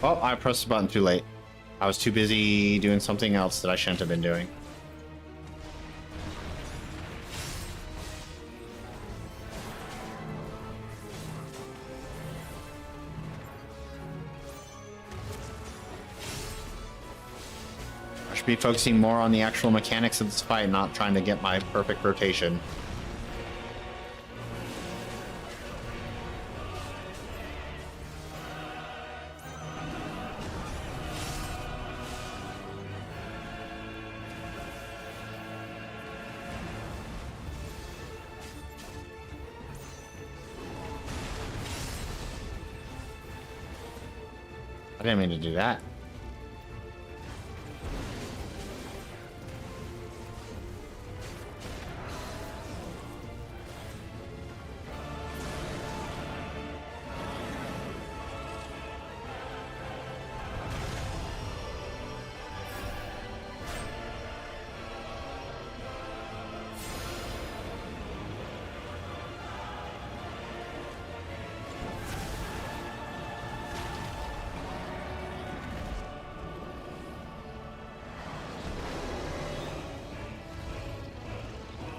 Oh, I pressed the button too late. I was too busy doing something else that I shouldn't have been doing. I should be focusing more on the actual mechanics of this fight, not trying to get my perfect rotation. didn't mean to do that.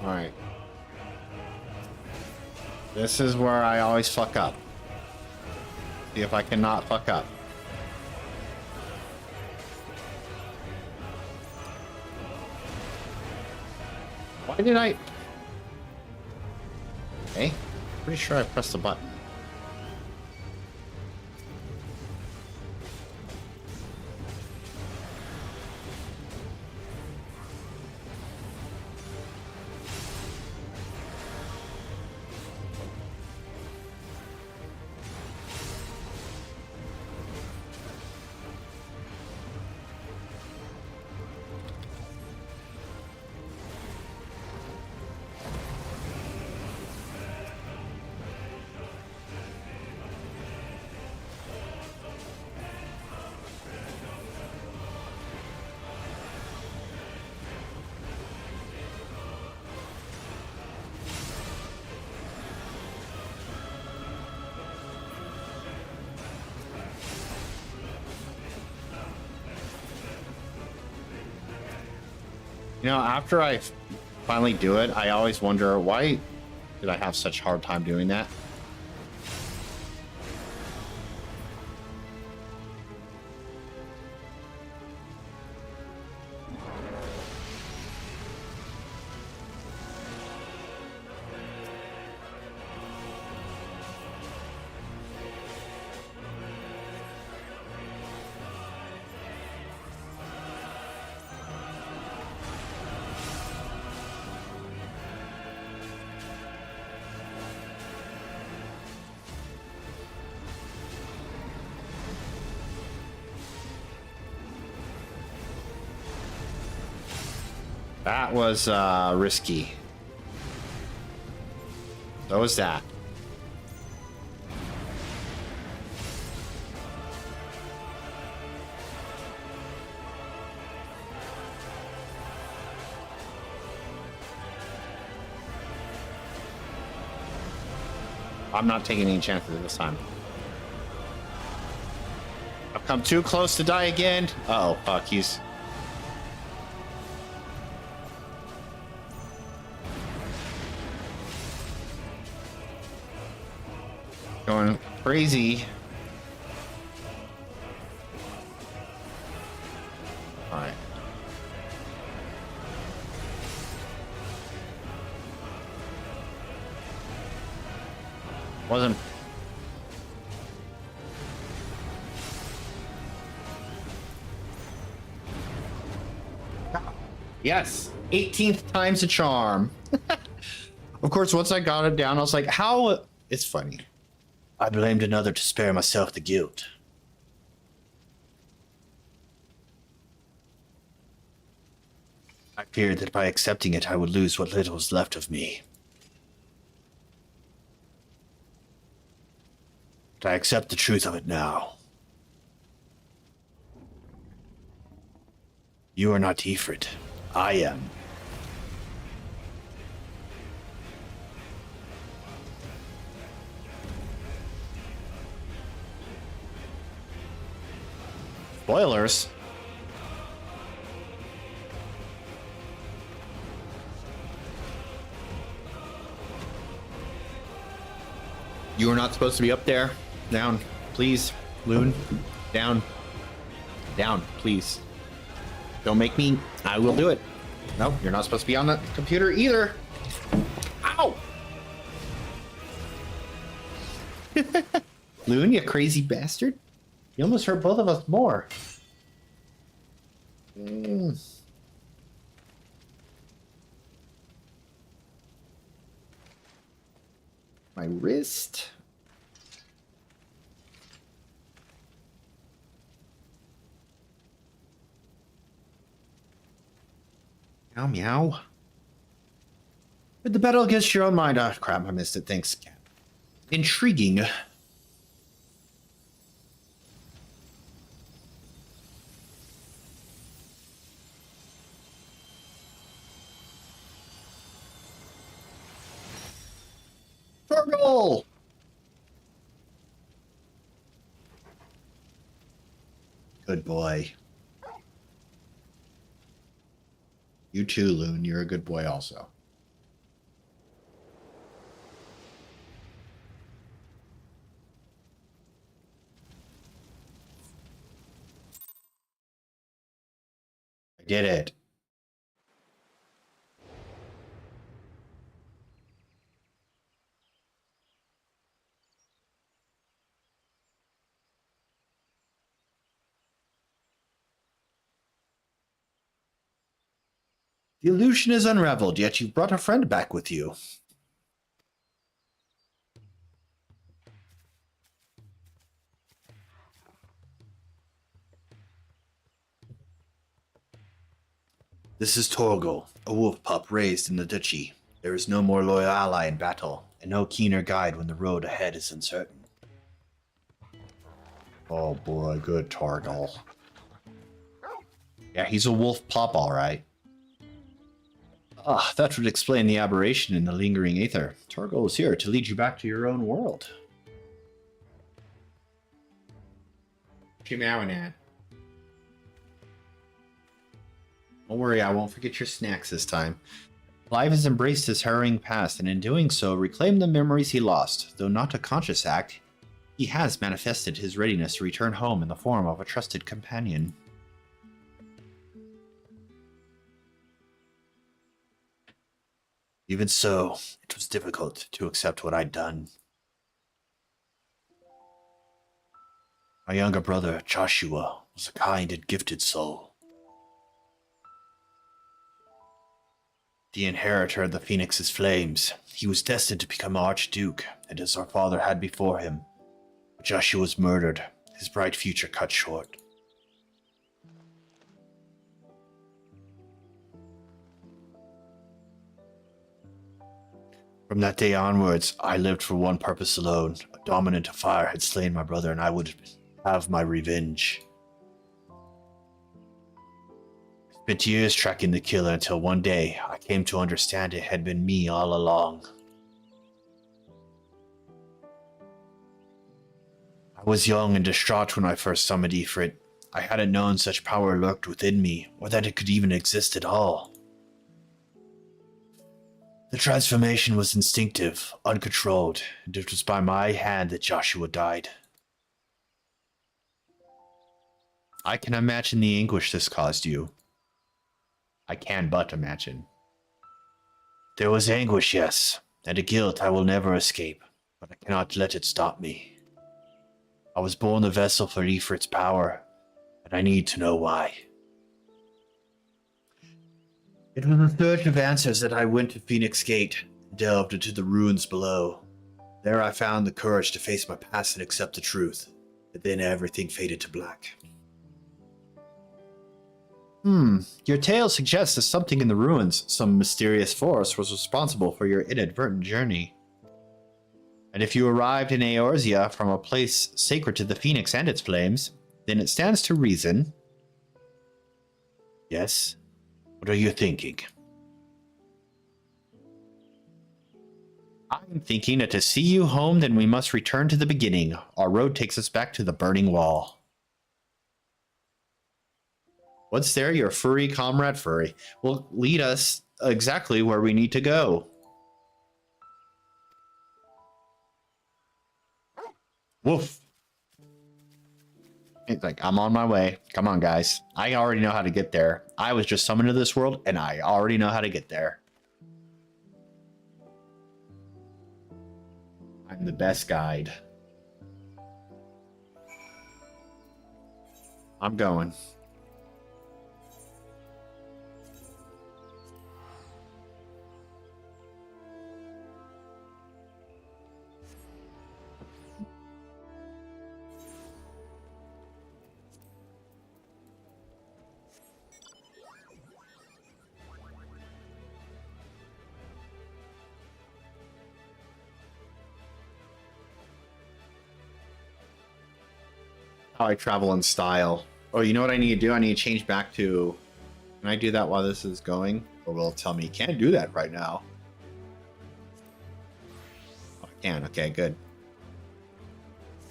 Alright. This is where I always fuck up. See if I cannot fuck up. Why did I... Okay. Pretty sure I pressed the button. You know, after I finally do it, I always wonder, why did I have such a hard time doing that? That was risky. So was that. I'm not taking any chances this time. I've come too close to die again. Uh oh, fuck, he's... going crazy. All right. Wasn't. Yes, 18th time's a charm. Of course, once I got it down, I was like, how? It's funny. I blamed another to spare myself the guilt. I feared that by accepting it, I would lose what little was left of me. But I accept the truth of it now. You are not Ifrit. I am. Spoilers. You are not supposed to be up there. Down, please. Loon. Down. Down, please. Don't make me. I will do it. No, you're not supposed to be on the computer either. Ow! Loon, you crazy bastard. You almost hurt both of us more. My wrist. Meow meow. With the battle against your own mind. Ah, crap, I missed it. Thanks, cat. Intriguing. Torgal! Good boy. You too, Loon. You're a good boy also. I did it. The illusion is unraveled, yet you've brought a friend back with you. This is Torgal, a wolf pup raised in the duchy. There is no more loyal ally in battle, and no keener guide when the road ahead is uncertain. Oh boy, good Torgal. Yeah, he's a wolf pup, all right. Ah, that would explain the aberration in the lingering aether. Torgal is here to lead you back to your own world. What you meowing at? Don't worry, I won't forget your snacks this time. Clive has embraced his harrowing past, and in doing so, reclaimed the memories he lost. Though not a conscious act, he has manifested his readiness to return home in the form of a trusted companion. Even so, it was difficult to accept what I'd done. My younger brother, Joshua, was a kind and gifted soul. The inheritor of the Phoenix's flames, he was destined to become Archduke, and as our father had before him. But Joshua was murdered, his bright future cut short. From that day onwards, I lived for one purpose alone. A dominant of fire had slain my brother, and I would have my revenge. I spent years tracking the killer until one day I came to understand it had been me all along. I was young and distraught when I first summoned Ifrit. I hadn't known such power lurked within me, or that it could even exist at all. The transformation was instinctive, uncontrolled, and it was by my hand that Joshua died. I can imagine the anguish this caused you. I can but imagine. There was anguish, yes, and a guilt I will never escape, but I cannot let it stop me. I was born a vessel for Ifrit's power, and I need to know why. It was in search of answers that I went to Phoenix Gate, and delved into the ruins below. There I found the courage to face my past and accept the truth, but then everything faded to black. Your tale suggests that something in the ruins, some mysterious force, was responsible for your inadvertent journey. And if you arrived in Eorzea from a place sacred to the Phoenix and its flames, then it stands to reason. Yes? What are you thinking? I'm thinking that to see you home, then we must return to the beginning. Our road takes us back to the burning wall. Once there, your furry comrade Furry will lead us exactly where we need to go. Woof. It's like, I'm on my way. Come on, guys. I already know how to get there. I was just summoned to this world, and I already know how to get there. I'm the best guide. I'm going. how I travel in style. Oh, you know what I need to do? I need to change back to... Can I do that while this is going? Or will it tell me you can't do that right now? Oh, I can. Okay, good.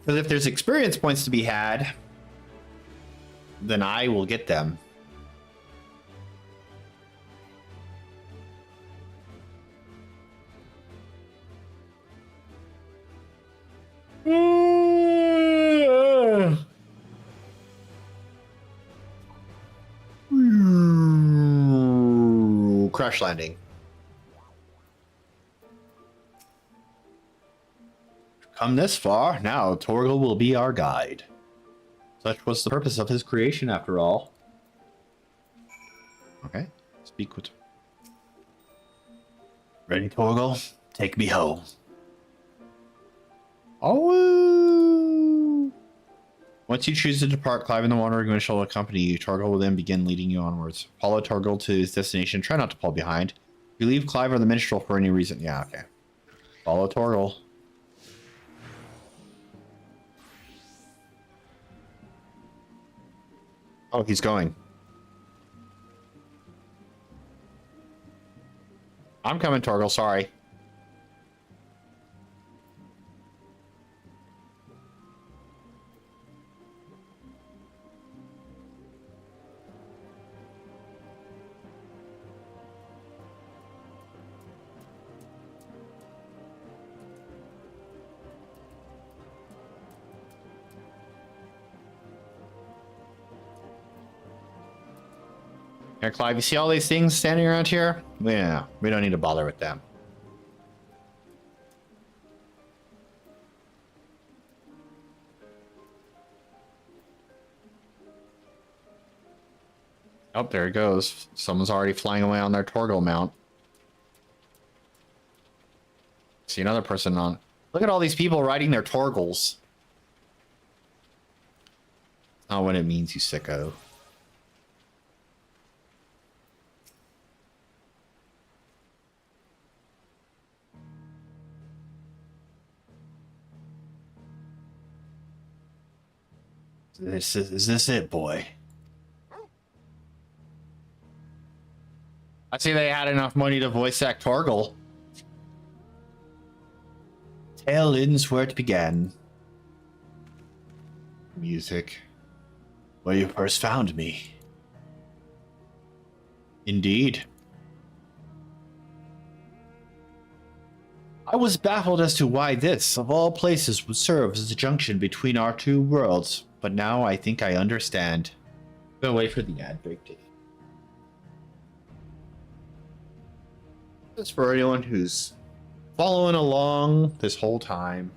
Because if there's experience points to be had, then I will get them. Crash landing. Come this far, now Torgal will be our guide. Such was the purpose of his creation, after all. Okay, speak with... Ready, Torgal? Take me home. Oh! Once you choose to depart, Clive and the Wandering Wind shall accompany you. Torgal will then begin leading you onwards. Follow Torgal to his destination. Try not to fall behind. If you leave Clive or the minstrel for any reason... Yeah, okay. Follow Torgal. Oh, he's going. I'm coming, Torgal. Sorry. Here, Clive, you see all these things standing around here? Yeah, we don't need to bother with them. Oh, there it goes. Someone's already flying away on their Torgal mount. See another person on. Look at all these people riding their Torgals. Not what it means, you sicko. Is this it, boy? I see they had enough money to voice act Torgal. Tale ends where it began. Music. Where you first found me. Indeed. I was baffled as to why this, of all places, would serve as a junction between our two worlds, but now I think I understand. Gonna wait for the ad break. This is for anyone who's following along this whole time.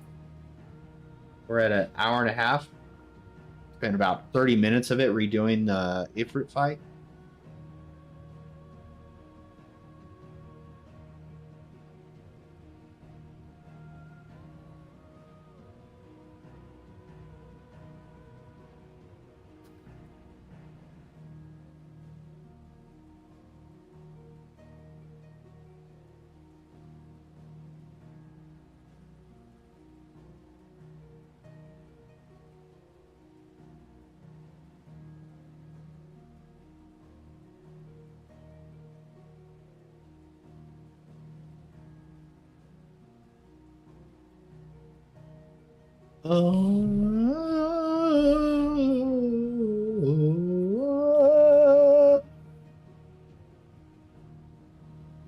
We're at an hour and a half. Spent about 30 minutes of it redoing the Ifrit fight.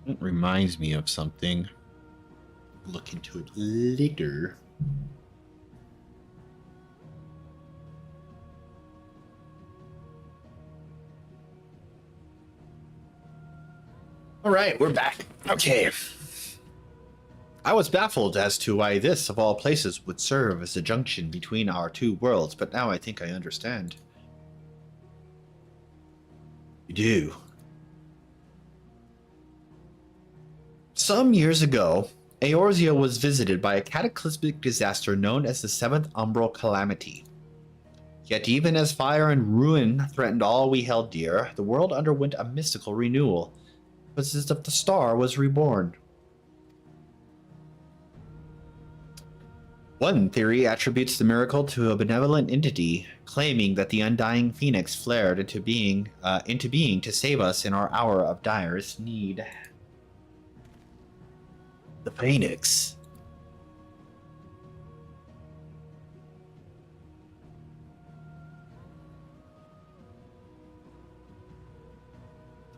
It reminds me of something. Look into it later. All right, we're back. Okay. I was baffled as to why this, of all places, would serve as a junction between our two worlds, but now I think I understand. You do. Some years ago, Eorzea was visited by a cataclysmic disaster known as the Seventh Umbral Calamity. Yet even as fire and ruin threatened all we held dear, the world underwent a mystical renewal. It was as if the star was reborn. One theory attributes the miracle to a benevolent entity, claiming that the undying phoenix flared into being to save us in our hour of direst need. The phoenix.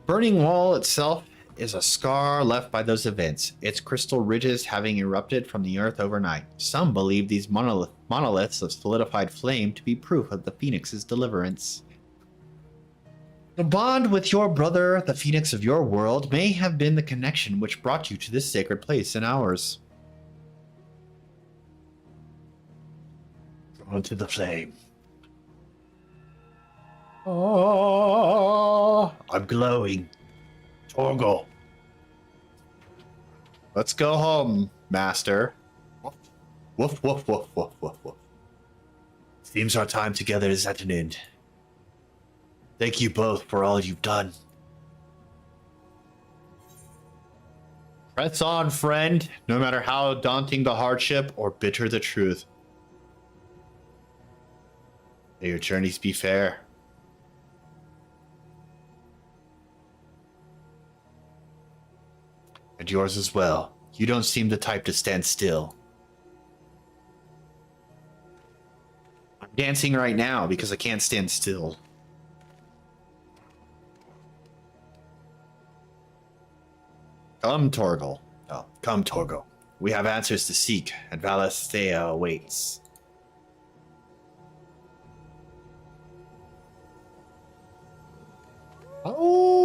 Burning wall itself is a scar left by those events, its crystal ridges having erupted from the earth overnight. Some believe these monoliths of solidified flame to be proof of the phoenix's deliverance. The bond with your brother, the phoenix of your world, may have been the connection which brought you to this sacred place and ours. Drawn to the flame. Oh, I'm glowing. Torgal. Let's go home, master. Woof, woof, woof, woof, woof, woof. Seems our time together is at an end. Thank you both for all you've done. Press on, friend, no matter how daunting the hardship or bitter the truth. May your journeys be fair. And yours as well. You don't seem the type to stand still. I'm dancing right now because I can't stand still. Come, Torgal. Oh, come, Torgal. We have answers to seek, and Valisthea awaits. Oh!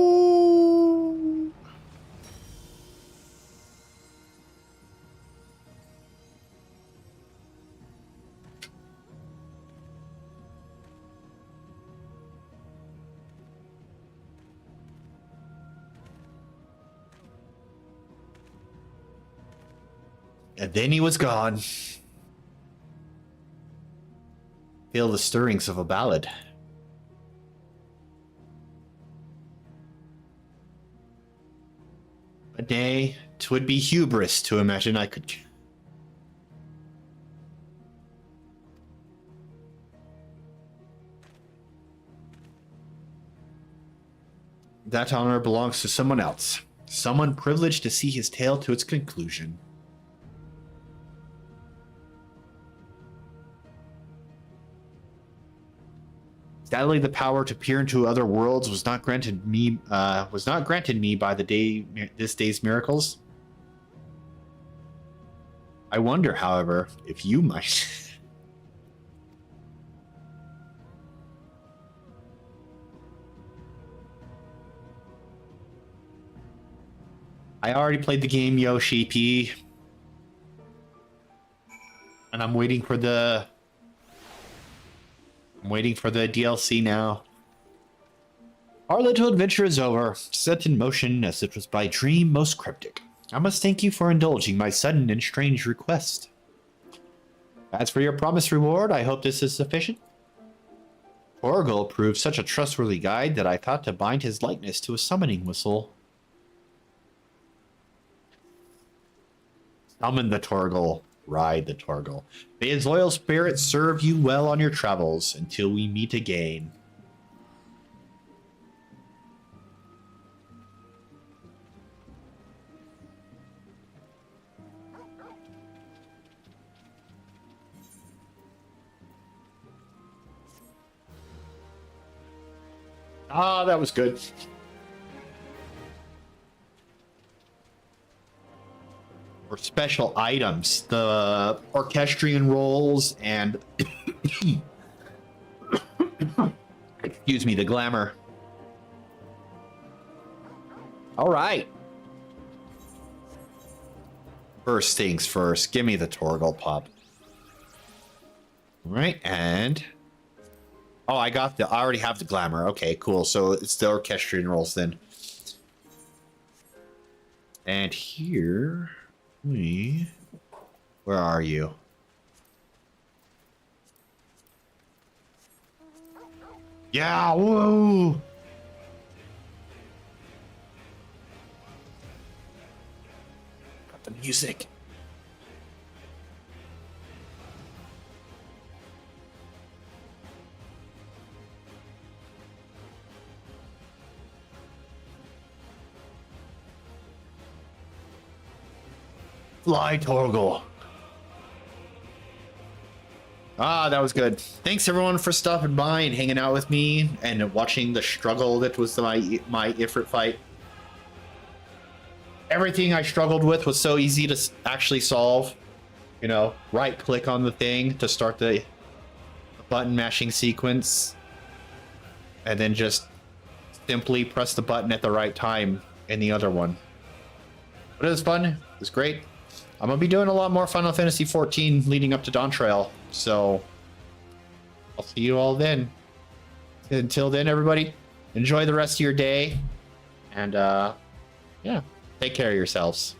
And then he was gone. Feel the stirrings of a ballad. But nay, 'twould be hubris to imagine I could... That honor belongs to someone else. Someone privileged to see his tale to its conclusion. Sadly, the power to peer into other worlds was not granted me by this day's miracles. I wonder, however, if you might. I already played the game, Yoshi P. And I'm waiting for the DLC now. Our little adventure is over, set in motion as it was by dream most cryptic. I must thank you for indulging my sudden and strange request. As for your promised reward, I hope this is sufficient. Torgal proved such a trustworthy guide that I thought to bind his likeness to a summoning whistle. Summon the Torgal. Ride the Torgal. May his loyal spirit serve you well on your travels until we meet again. Ah, that was good. Or special items, the orchestrion rolls and excuse me, the glamour. All right. First things first, give me the Torgal pop. All right, and oh, I already have the glamour. Okay, cool. So it's the orchestrion rolls then. And here where are you? Yeah, whoa! Got the music. lie, Torgal. Ah, that was good. Thanks everyone for stopping by and hanging out with me and watching the struggle that was my Ifrit fight. Everything I struggled with was so easy to actually solve. You know, right click on the thing to start the button mashing sequence, and then just simply press the button at the right time in the other one. But it was fun. It was great. I'm gonna be doing a lot more Final Fantasy XIV leading up to Dawn Trail, so I'll see you all then. Until then, everybody, enjoy the rest of your day, and yeah, take care of yourselves.